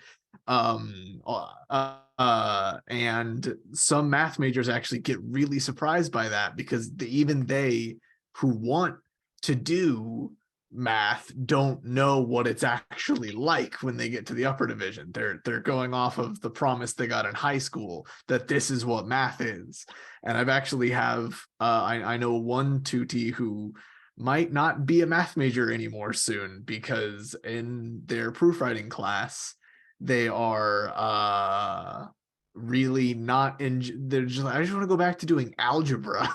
And some math majors actually get really surprised by that, because even they who want to do math don't know what it's actually like when they get to the upper division. They're going off of the promise they got in high school that this is what math is. And I've actually I know one tutee who might not be a math major anymore soon, because in their proofwriting class, they are really not they're just like, I just want to go back to doing algebra.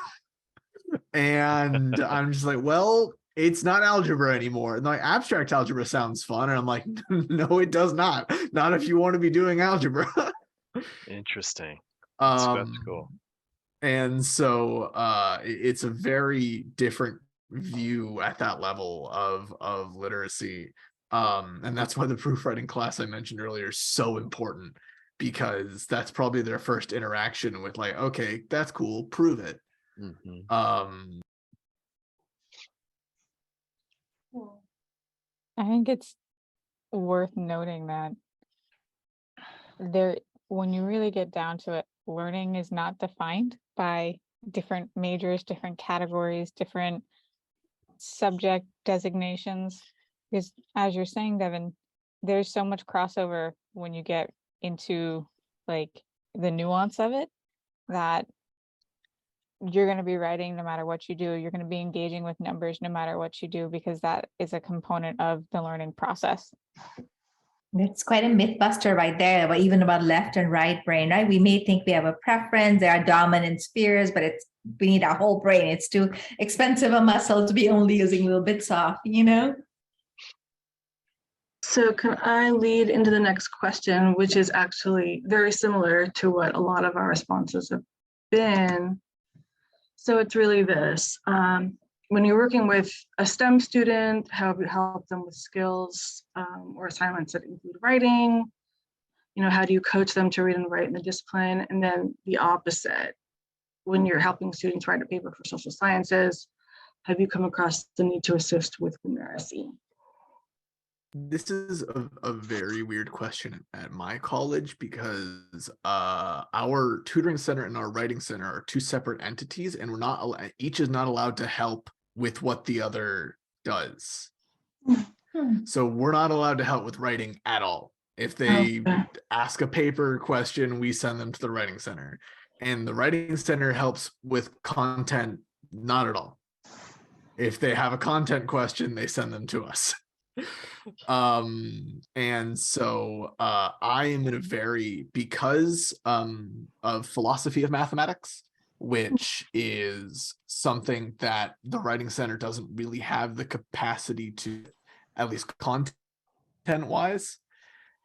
And I'm just like, well, it's not algebra anymore. And like abstract algebra sounds fun. And I'm like, no, it does not. Not if you want to be doing algebra. Interesting. That's cool. And so it's a very different view at that level of literacy. And that's why the proofreading class I mentioned earlier is so important, because that's probably their first interaction with like, okay, that's cool, prove it. I think it's worth noting that when you really get down to it, learning is not defined by different majors, different categories, different subject designations. Because as you're saying, Devin, there's so much crossover when you get into like the nuance of it, that you're going to be writing no matter what you do. You're going to be engaging with numbers no matter what you do, because that is a component of the learning process. It's quite a myth buster right there, but even about left and right brain, right? We may think we have a preference, there are dominant spheres, but we need our whole brain. It's too expensive a muscle to be only using little bits off, you know? So can I lead into the next question, which is actually very similar to what a lot of our responses have been. So it's really this, when you're working with a STEM student, how do you help them with skills or assignments that include writing? You know, how do you coach them to read and write in the discipline? And then the opposite, when you're helping students write a paper for social sciences, have you come across the need to assist with numeracy? This is a very weird question at my college, because our tutoring center and our writing center are two separate entities, and each is not allowed to help with what the other does. So we're not allowed to help with writing at all. If they ask a paper question, we send them to the writing center, and the writing center helps with content, not at all. If they have a content question, they send them to us. And so I am in a because of philosophy of mathematics, which is something that the writing center doesn't really have the capacity to, at least content wise,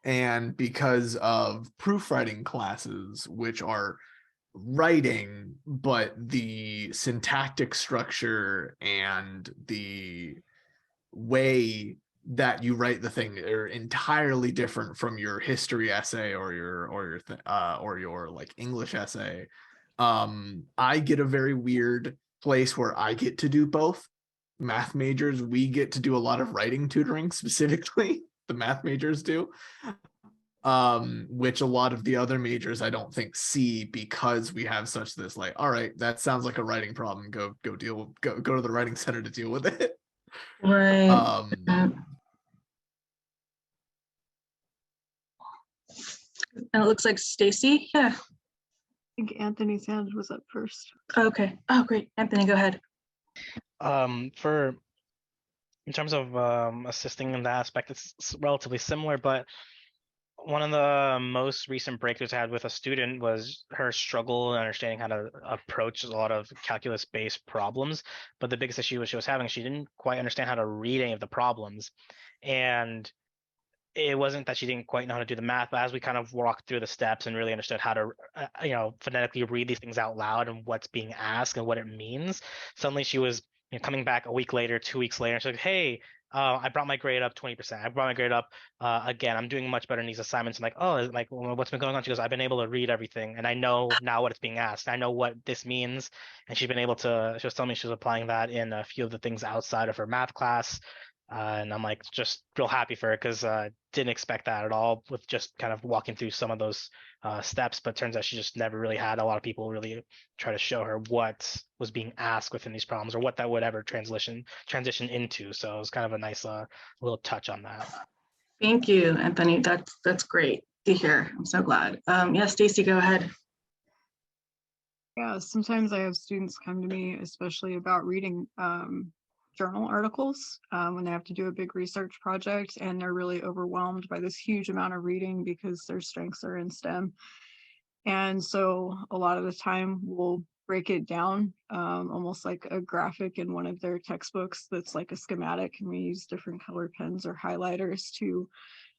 and because of proofreading classes, which are writing, but the syntactic structure and the way that you write the thing are entirely different from your history essay or your like English essay. I get a very weird place where I get to do both. Math majors, we get to do a lot of writing tutoring, specifically the math majors do, which a lot of the other majors I don't think see, because we have such this like, all right, that sounds like a writing problem, go to the writing center to deal with it. Right. And it looks like Stacy. Yeah. I think Anthony's hand was up first. Okay. Oh, great. Anthony, go ahead. In terms of assisting in that aspect, it's relatively similar, but one of the most recent breakthroughs I had with a student was her struggle in understanding how to approach a lot of calculus-based problems. But the biggest issue she was having, she didn't quite understand how to read any of the problems. And it wasn't that she didn't quite know how to do the math, but as we kind of walked through the steps and really understood how to, phonetically read these things out loud and what's being asked and what it means, suddenly she was coming back a week later, 2 weeks later, and she's like, hey, I brought my grade up 20%. I brought my grade up again. I'm doing much better in these assignments. I'm like, oh, like, well, what's been going on? She goes, I've been able to read everything, and I know now what it's being asked. I know what this means, and she was telling me she was applying that in a few of the things outside of her math class. And I'm like, just real happy for her, because didn't expect that at all with just kind of walking through some of those steps. But turns out she just never really had a lot of people really try to show her what was being asked within these problems, or what that would ever transition into. So it was kind of a nice little touch on that. Thank you, Anthony. That's great to hear. I'm so glad. Yeah, Stacy, go ahead. Yeah, sometimes I have students come to me, especially about reading journal articles when they have to do a big research project, and they're really overwhelmed by this huge amount of reading because their strengths are in STEM. And so a lot of the time we'll break it down, almost like a graphic in one of their textbooks that's like a schematic, and we use different color pens or highlighters to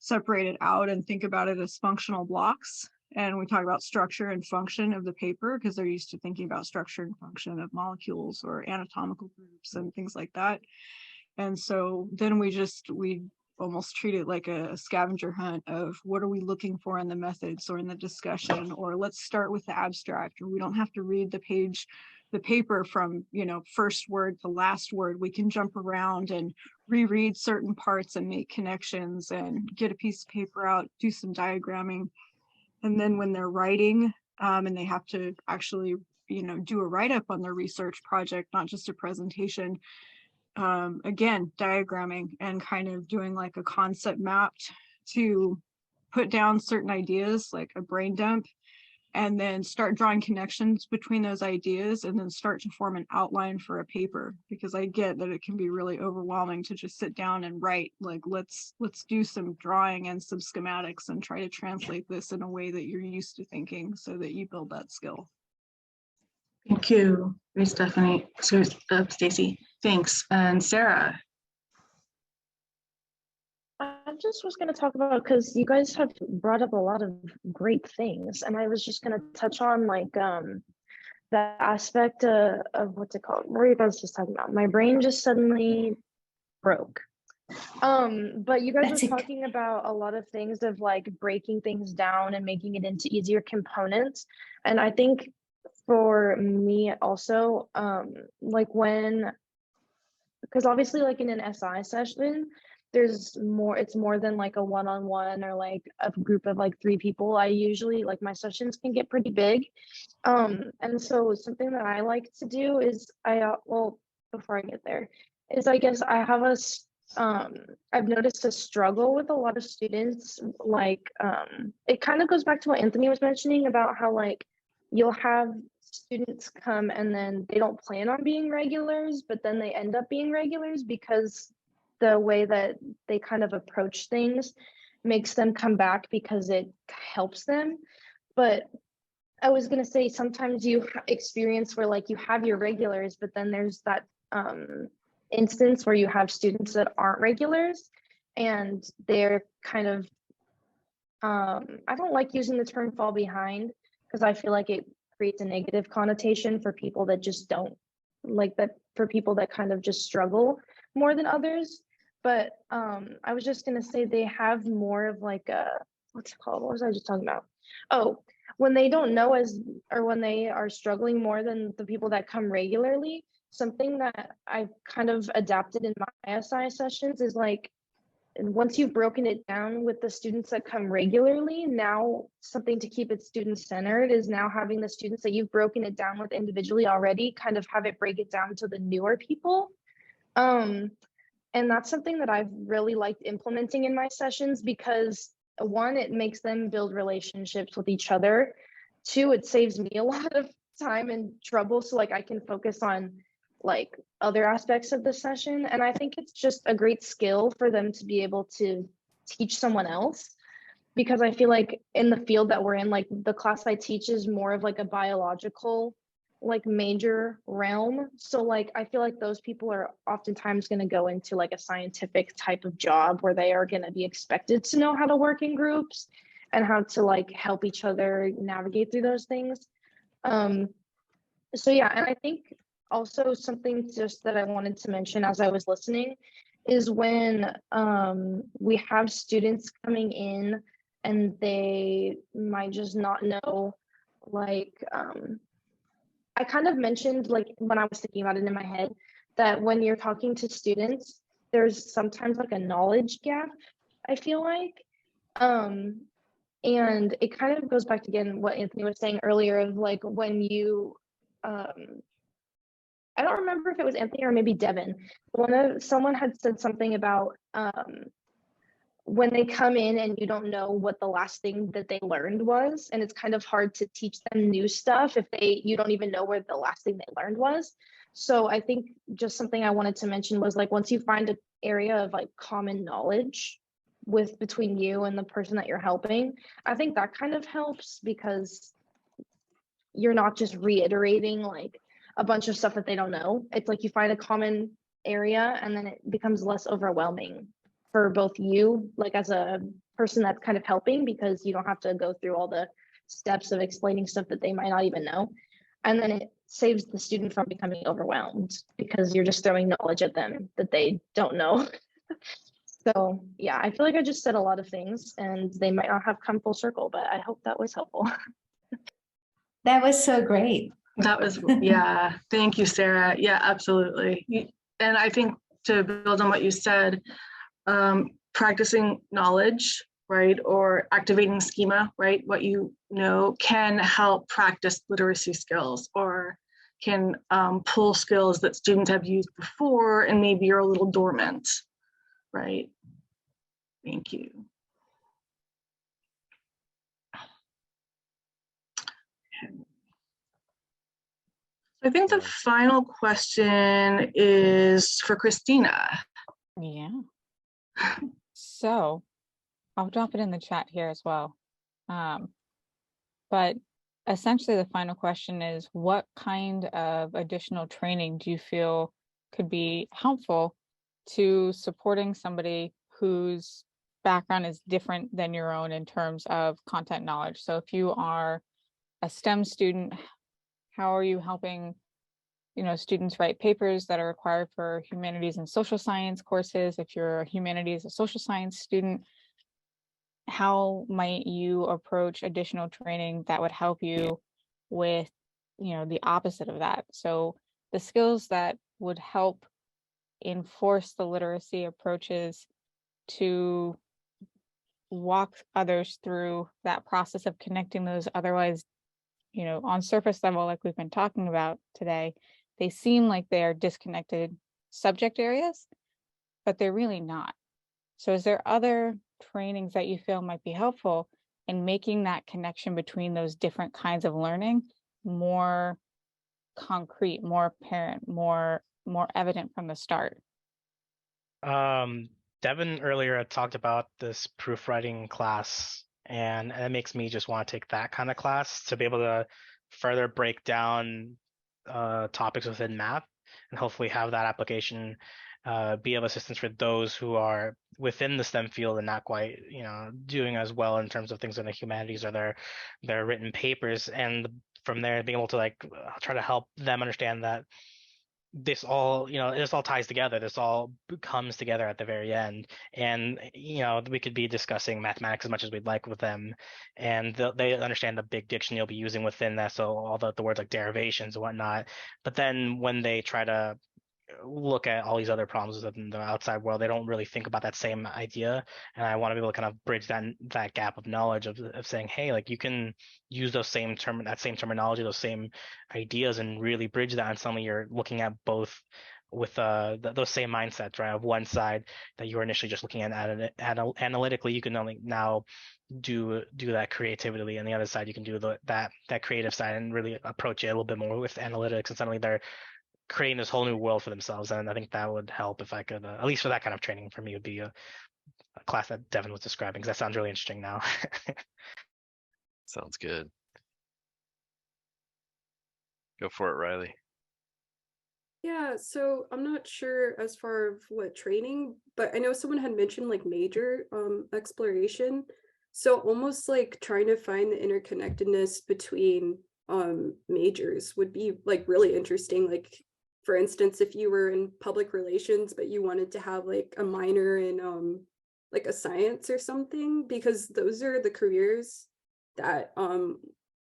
separate it out and think about it as functional blocks. And we talk about structure and function of the paper because they're used to thinking about structure and function of molecules or anatomical groups and things like that. And so then we almost treat it like a scavenger hunt of what are we looking for in the methods or in the discussion, or let's start with the abstract, or we don't have to read the paper from, first word to last word. We can jump around and reread certain parts and make connections and get a piece of paper out, do some diagramming. And then when they're writing and they have to actually, do a write-up on their research project, not just a presentation, again, diagramming and kind of doing like a concept map to put down certain ideas, like a brain dump, and then start drawing connections between those ideas and then start to form an outline for a paper. Because I get that it can be really overwhelming to just sit down and write, like, let's do some drawing and some schematics and try to translate this in a way that you're used to thinking so that you build that skill. Thank you, Stephanie. So, Stacy, thanks. And Sarah. I just was going to talk about, because you guys have brought up a lot of great things, and I was just going to touch on like the aspect of what's it called? What were you guys just talking about? My brain just suddenly broke. But you guys were talking about a lot of things of like breaking things down and making it into easier components, and I think for me also, like because obviously like in an SI session, it's more than like a one-on-one or like a group of like 3 people. I usually, like, my sessions can get pretty big. And so something that I like to do is before I get there, is I guess I have I've noticed a struggle with a lot of students. Like, it kind of goes back to what Anthony was mentioning about how like you'll have students come and then they don't plan on being regulars, but then they end up being regulars because the way that they kind of approach things makes them come back because it helps them. But I was going to say, sometimes you experience where like you have your regulars, but then there's that instance where you have students that aren't regulars and they're kind of, I don't like using the term fall behind because I feel like it creates a negative connotation for people that just don't like that, for people that kind of just struggle more than others. But I was just gonna say they have more of like a, what's it called? What was I just talking about? Oh, when they don't know or when they are struggling more than the people that come regularly, something that I've kind of adapted in my SI sessions is like, and once you've broken it down with the students that come regularly, now something to keep it student-centered is now having the students that you've broken it down with individually already kind of have it break it down to the newer people. And that's something that I've really liked implementing in my sessions because 1, it makes them build relationships with each other. 2, it saves me a lot of time and trouble so like I can focus on like other aspects of the session. And I think it's just a great skill for them to be able to teach someone else, because I feel like in the field that we're in, like the class I teach is more of like a biological like major realm. So like I feel like those people are oftentimes going to go into like a scientific type of job where they are going to be expected to know how to work in groups and how to like help each other navigate through those things. So yeah, and I think also something just that I wanted to mention as I was listening is when we have students coming in and they might just not know, like I kind of mentioned, like when I was thinking about it in my head, that when you're talking to students, there's sometimes like a knowledge gap, I feel like. And it kind of goes back to, again, what Anthony was saying earlier of like when you, I don't remember if it was Anthony or maybe Devin, someone had said something about when they come in and you don't know what the last thing that they learned was, and it's kind of hard to teach them new stuff if you don't even know where the last thing they learned was. So I think just something I wanted to mention was like once you find an area of like common knowledge between you and the person that you're helping, I think that kind of helps, because you're not just reiterating like a bunch of stuff that they don't know. It's like you find a common area and then it becomes less overwhelming for both you, like as a person that's kind of helping, because you don't have to go through all the steps of explaining stuff that they might not even know. And then it saves the student from becoming overwhelmed because you're just throwing knowledge at them that they don't know. So yeah, I feel like I just said a lot of things and they might not have come full circle, but I hope that was helpful. That was so great. That was, yeah, thank you, Sarah. Yeah, absolutely. And I think to build on what you said, practicing knowledge, right, or activating schema, right, what you know can help practice literacy skills, or can pull skills that students have used before and maybe are a little dormant, right? Thank you. I think the final question is for Christina. Yeah. So I'll drop it in the chat here as well. But essentially the final question is, what kind of additional training do you feel could be helpful to supporting somebody whose background is different than your own in terms of content knowledge? So if you are a STEM student, how are you helping, you know, students write papers that are required for humanities and social science courses? If you're a humanities or social science student, how might you approach additional training that would help you with, you know, the opposite of that? So the skills that would help enforce the literacy approaches to walk others through that process of connecting those otherwise, you know, on surface level, like we've been talking about today, they seem like they are disconnected subject areas, but they're really not. So is there other trainings that you feel might be helpful in making that connection between those different kinds of learning more concrete, more apparent, more evident from the start? Devin earlier had talked about this proofwriting class, and it makes me just want to take that kind of class to be able to further break down topics within math and hopefully have that application be of assistance for those who are within the STEM field and not quite, you know, doing as well in terms of things in the humanities or their written papers. And from there, being able to like try to help them understand that this all, you know, this all ties together. This all comes together at the very end. And, you know, we could be discussing mathematics as much as we'd like with them. And they understand the big diction you'll be using within that. So all the words like derivations and whatnot. But then when they try to look at all these other problems within the outside world, they don't really think about that same idea. And I want to be able to kind of bridge that gap of knowledge of saying, hey, like you can use that same terminology, those same ideas, and really bridge that. And suddenly you're looking at both with those same mindsets, right? Of one side that you were initially just looking at analytically, you can only now do that creatively, and the other side you can do that creative side and really approach it a little bit more with analytics, and suddenly they're creating this whole new world for themselves. And I think that would help if I could, at least for that kind of training for me, would be a class that Devin was describing, because that sounds really interesting now. Sounds good. Go for it, Riley. Yeah, so I'm not sure as far as what training, but I know someone had mentioned like major exploration. So almost like trying to find the interconnectedness between majors would be like really interesting. Like for instance, if you were in public relations, but you wanted to have like a minor in like a science or something, because those are the careers that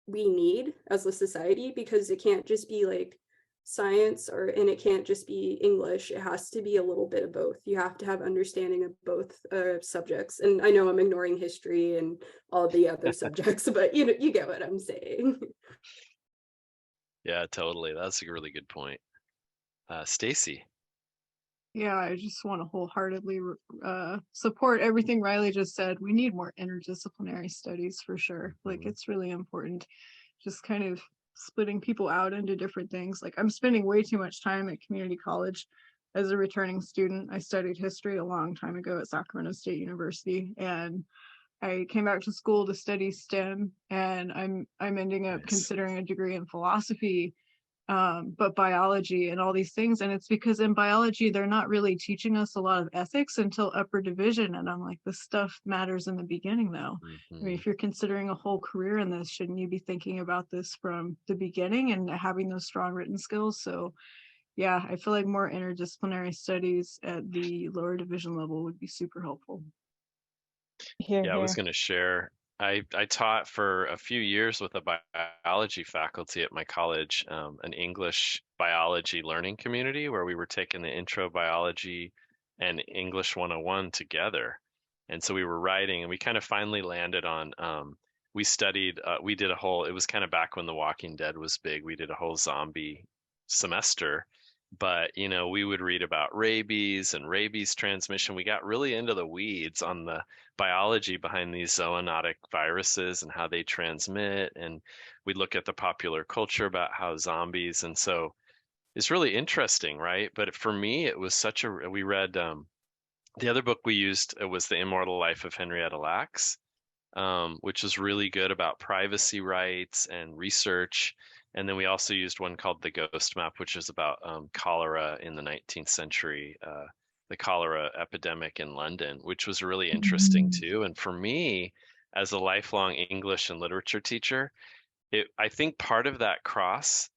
we need as a society, because it can't just be like science and it can't just be English. It has to be a little bit of both. You have to have understanding of both subjects. And I know I'm ignoring history and all the other subjects, but you know, you get what I'm saying. Yeah, totally. That's a really good point. Stacy. Yeah, I just want to wholeheartedly support everything Riley just said. We need more interdisciplinary studies for sure. Like it's really important. Just kind of splitting people out into different things. Like I'm spending way too much time at community college as a returning student. I studied history a long time ago at Sacramento State University, and I came back to school to study STEM, and I'm ending up considering a degree in philosophy, but biology and all these things. And it's because in biology, they're not really teaching us a lot of ethics until upper division. And I'm like, this stuff matters in the beginning, though. I mean, if you're considering a whole career in this, shouldn't you be thinking about this from the beginning and having those strong written skills? So yeah, I feel like more interdisciplinary studies at the lower division level would be super helpful. Yeah, I was going to share. I taught for a few years with a biology faculty at my college, an English biology learning community where we were taking the intro biology and English 101 together. And so we were writing, and we kind of finally landed on, we studied, we did a whole, it was kind of back when The Walking Dead was big. We did a whole zombie semester. But, you know, we would read about rabies and rabies transmission. We got really into the weeds on the biology behind these zoonotic viruses and how they transmit. And we look at the popular culture about how zombies. And so it's really interesting, right? But for me, it was such a, we read, the other book we used was The Immortal Life of Henrietta Lacks, which is really good about privacy rights and research. And then we also used one called The Ghost Map, which is about cholera in the 19th century, the cholera epidemic in London, which was really interesting too. And for me, as a lifelong English and literature teacher, I think part of that cross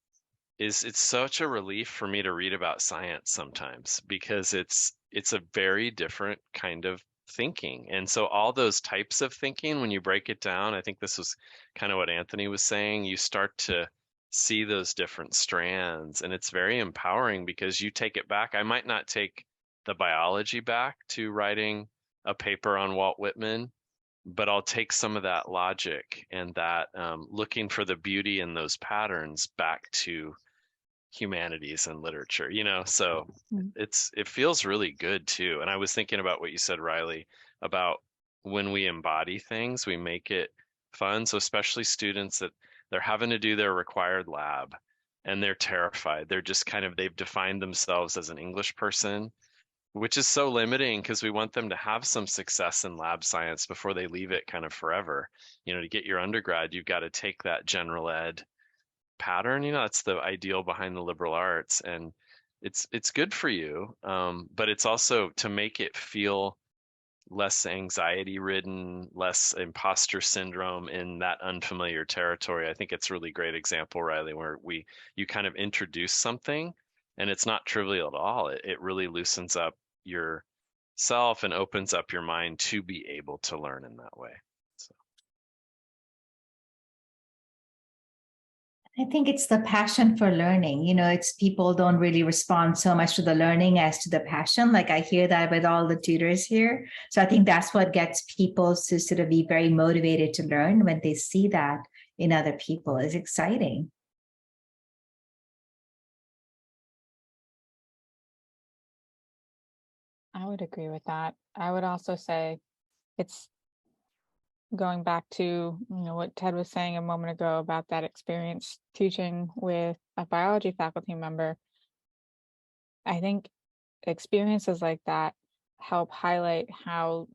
is it's such a relief for me to read about science sometimes because it's a very different kind of thinking. And so all those types of thinking, when you break it down, I think this was kind of what Anthony was saying, you start to see those different strands, and it's very empowering because you take it back. I might not take the biology back to writing a paper on Walt Whitman, but I'll take some of that logic and that looking for the beauty in those patterns back to humanities and literature, you know. So it feels really good too. And I was thinking about what you said, Riley, about when we embody things, we make it fun. So especially students that they're having to do their required lab and they're terrified. They're just kind of, they've defined themselves as an English person, which is so limiting because we want them to have some success in lab science before they leave it kind of forever. You know, to get your undergrad, you've got to take that general ed pattern. You know, that's the ideal behind the liberal arts, and it's good for you, but it's also to make it feel less anxiety ridden, less imposter syndrome in that unfamiliar territory. I think it's a really great example, Riley, where you kind of introduce something and it's not trivial at all. It really loosens up your self and opens up your mind to be able to learn in that way. So. I think it's the passion for learning. You know, it's people don't really respond so much to the learning as to the passion. Like I hear that with all the tutors here. So I think that's what gets people to sort of be very motivated to learn when they see that in other people. Is exciting. I would agree with that. I would also say it's going back to, you know, what Ted was saying a moment ago about that experience teaching with a biology faculty member. I think experiences like that help highlight how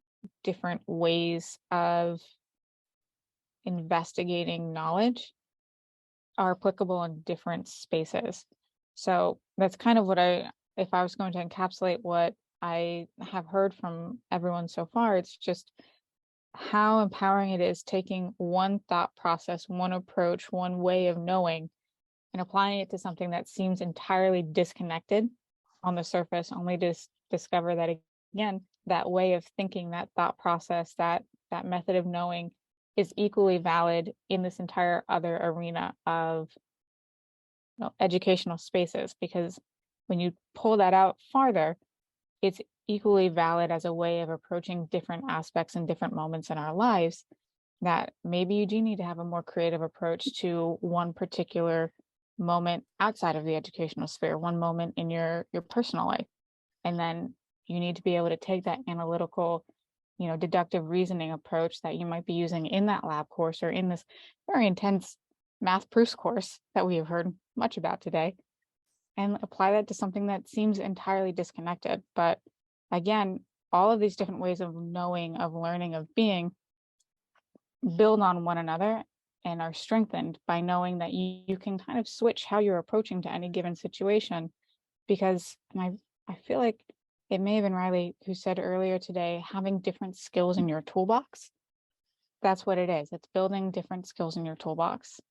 different ways of investigating knowledge are applicable in different spaces. So that's kind of what if I was going to encapsulate what I have heard from everyone so far, it's just how empowering it is taking one thought process, one approach, one way of knowing, and applying it to something that seems entirely disconnected on the surface, only to discover that, again, that way of thinking, that thought process, that method of knowing is equally valid in this entire other arena of, you know, educational spaces. Because when you pull that out farther, it's equally valid as a way of approaching different aspects and different moments in our lives, that maybe you do need to have a more creative approach to one particular moment outside of the educational sphere, one moment in your personal life. And then you need to be able to take that analytical, you know, deductive reasoning approach that you might be using in that lab course or in this very intense math proofs course that we have heard much about today, and apply that to something that seems entirely disconnected. But again, all of these different ways of knowing, of learning, of being build on one another and are strengthened by knowing that you can kind of switch how you're approaching to any given situation. Because I feel like it may have been Riley who said earlier today, having different skills in your toolbox. That's what it is. It's building different skills in your toolbox.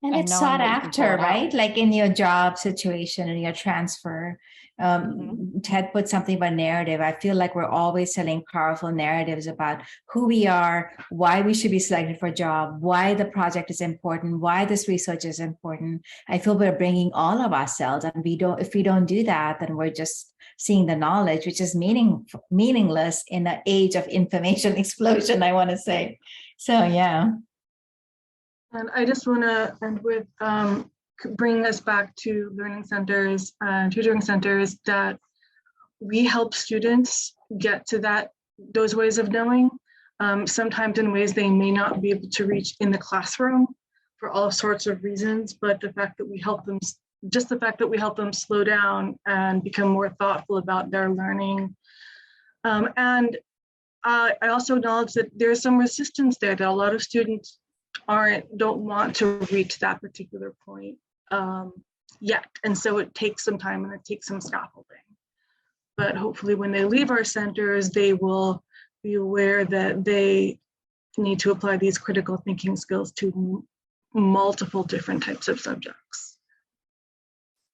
And And it's knowing sought that you can pull after, it out. right? Like in your job situation and your transfer. Ted put something about narrative. I feel like we're always telling powerful narratives about who we are, why we should be selected for a job, why the project is important, why this research is important. I feel we're bringing all of ourselves, and if we don't do that, then we're just seeing the knowledge, which is meaningless in an age of information explosion, I want to say. So, yeah. And I just want to end with bringing us back to learning centers and tutoring centers, that we help students get to those ways of knowing, sometimes in ways they may not be able to reach in the classroom for all sorts of reasons, but the fact that we help them, just the fact that we help them slow down and become more thoughtful about their learning. And I also acknowledge that there's some resistance there, that a lot of students don't want to reach that particular point yet. And so it takes some time and it takes some scaffolding. But hopefully when they leave our centers, they will be aware that they need to apply these critical thinking skills to multiple different types of subjects.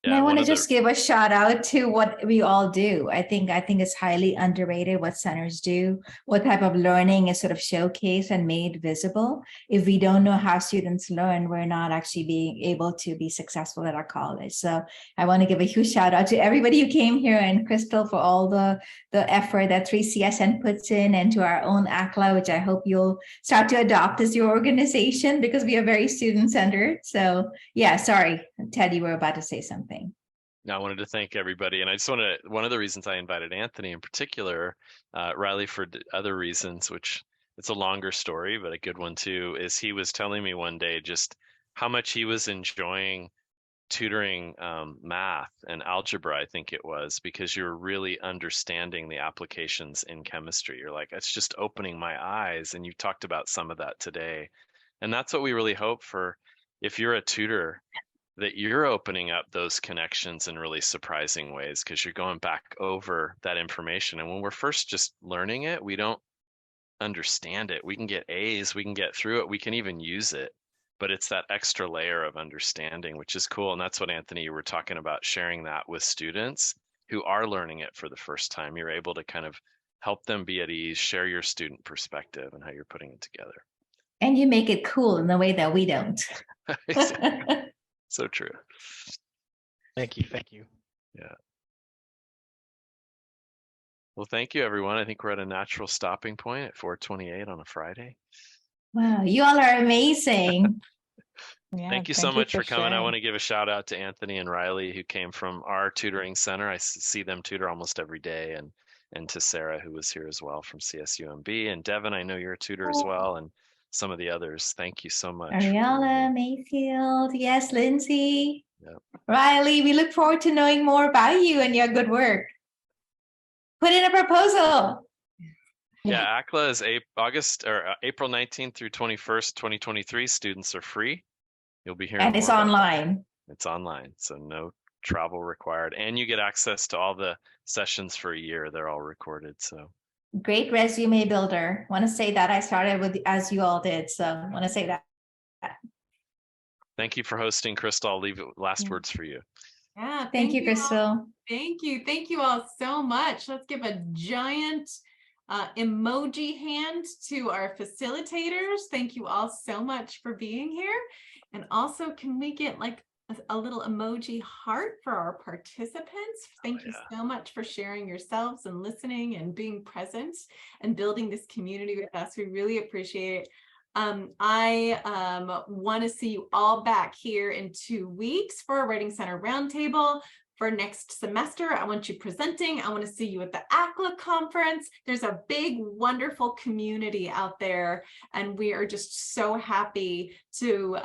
And I want to just give a shout out to what we all do. I think it's highly underrated what centers do, what type of learning is sort of showcased and made visible. If we don't know how students learn, we're not actually being able to be successful at our college. So I want to give a huge shout out to everybody who came here, and Crystal for all the effort that 3CSN puts in, and to our own ACLA, which I hope you'll start to adopt as your organization, because we are very student-centered. So yeah, sorry, Ted, you were about to say something. No, I wanted to thank everybody. And I just one of the reasons I invited Anthony in particular, Riley for other reasons, which it's a longer story, but a good one too, is he was telling me one day just how much he was enjoying tutoring math and algebra, I think it was, because you're really understanding the applications in chemistry. You're like, it's just opening my eyes. And you talked about some of that today. And that's what we really hope for. If you're a tutor, that you're opening up those connections in really surprising ways, because you're going back over that information. And when we're first just learning it, we don't understand it. We can get A's, we can get through it, we can even use it. But it's that extra layer of understanding, which is cool. And that's what, Anthony, you were talking about, sharing that with students who are learning it for the first time. You're able to kind of help them be at ease, share your student perspective and how you're putting it together. And you make it cool in the way that we don't. So true. Thank you. Thank you. Yeah. Well, thank you, everyone. I think we're at a natural stopping point at 4:28 on a Friday. Wow, you all are amazing. Yeah, thank you so much for coming. I want to give a shout out to Anthony and Riley, who came from our tutoring center. I see them tutor almost every day, and to Sarah, who was here as well from CSUMB, and Devin, I know you're a tutor as well, and some of the others. Thank you so much. Ariella, Mayfield, yes, Lindsay, Yep. Riley, we look forward to knowing more about you and your good work. Put in a proposal. Yeah, ACLA is April 19th through 21st, 2023. Students are free. You'll be hearing. And it's online. It's online, so no travel required. And you get access to all the sessions for a year. They're all recorded, so. Great resume builder. Want to say that I started with, as you all did, so want to say that. Thank you for hosting, Crystal. I'll leave it last words for you. Yeah, thank you, Crystal. All. Thank you all so much. Let's give a giant emoji hand to our facilitators. Thank you all so much for being here. And also, can we get like a little emoji heart for our participants? Thank you so much for sharing yourselves and listening and being present and building this community with us. We really appreciate it. I want to see you all back here in 2 weeks for a Writing Center Roundtable. For next semester, I want you presenting. I want to see you at the ACLA conference. There's a big, wonderful community out there, and we are just so happy to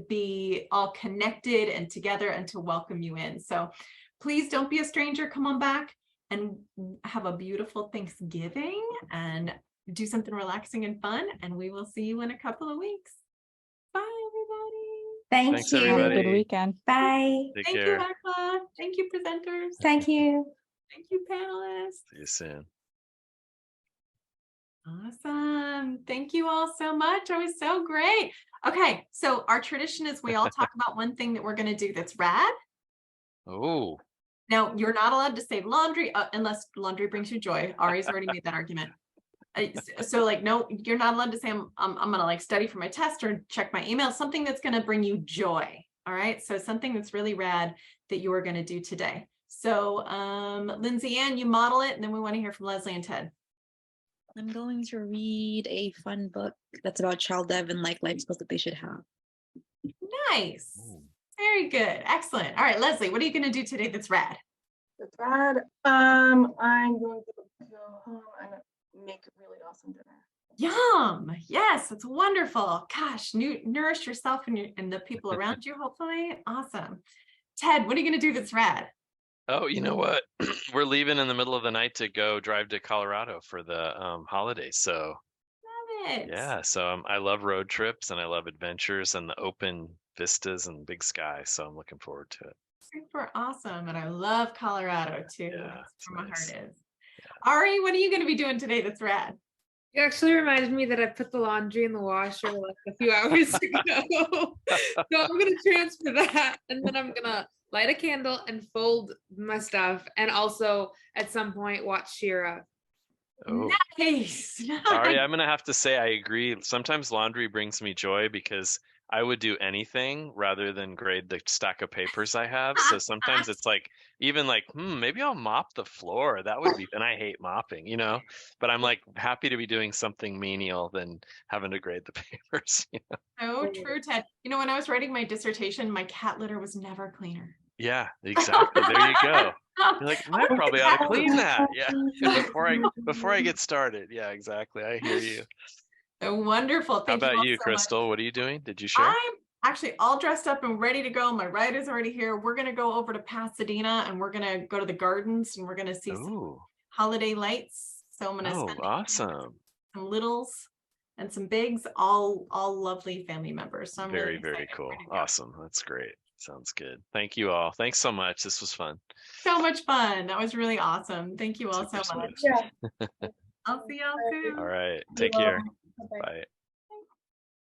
be all connected and together and to welcome you in. So please don't be a stranger. Come on back and have a beautiful Thanksgiving, and do something relaxing and fun, and we will see you in a couple of weeks. Bye, everybody. Thanks, you. Have a good everybody. weekend. Bye. Take Thank care. you, Akla. Thank you, presenters. Thank you. Thank you, panelists. See you soon. Awesome. Thank you all so much. It was so great. Okay, so our tradition is we all talk about one thing that we're going to do that's rad. Oh, Now, you're not allowed to say laundry unless laundry brings you joy. Ari's already made that argument. So like, no, you're not allowed to say I'm gonna like study for my test or check my email, something that's gonna bring you joy. All right, so something that's really rad that you are gonna do today. So Lindsay Ann, you model it, and then we want to hear from Leslie and Ted. I'm going to read a fun book that's about child dev and like life skills that they should have. Nice. Very good. Excellent. All right, Leslie, what are you gonna do today that's rad? That's rad. I'm going to go home and make a really awesome dinner. Yum. Yes, it's wonderful. Gosh, nourish yourself and the people around you, hopefully. Awesome. Ted, what are you gonna do that's rad? oh, you know what? We're leaving in the middle of the night to go drive to Colorado for the holidays. So Love it. yeah, so I love road trips and I love adventures and the open vistas and big sky. So I'm looking forward to it. Super awesome. And I love Colorado too. Yeah, That's it's where my nice. heart is. Ari, what are you going to be doing today that's rad? It actually reminds me that I put the laundry in the washer like a few hours ago. So I'm gonna transfer that, and then I'm gonna light a candle and fold my stuff, and also at some point watch Shira. Oh, Nice. Ari, I'm gonna have to say I agree. Sometimes laundry brings me joy because I would do anything rather than grade the stack of papers I have. So sometimes it's like, even like, maybe I'll mop the floor. That would be, and I hate mopping, you know, but I'm like happy to be doing something menial than having to grade the papers. You know? So true, Ted. You know, when I was writing my dissertation, my cat litter was never cleaner. Yeah, exactly. There you go. You're like, I probably ought to clean that. Yeah, before I get started. Yeah, exactly. I hear you. So wonderful. How Thank you about all you, so much. Crystal? What are you doing? Did you share? I'm actually all dressed up and ready to go. My ride is already here. We're going to go over to Pasadena and we're going to go to the gardens and we're going to see some holiday lights. So I'm going to spend awesome. some littles and some bigs, all lovely family members. So I'm very, really very cool. Awesome. That's great. Sounds good. Thank you all. Thanks so much. This was fun. So much fun. That was really awesome. Thank you all so much. Yeah. I'll see y'all soon. All right. Take care. Bye.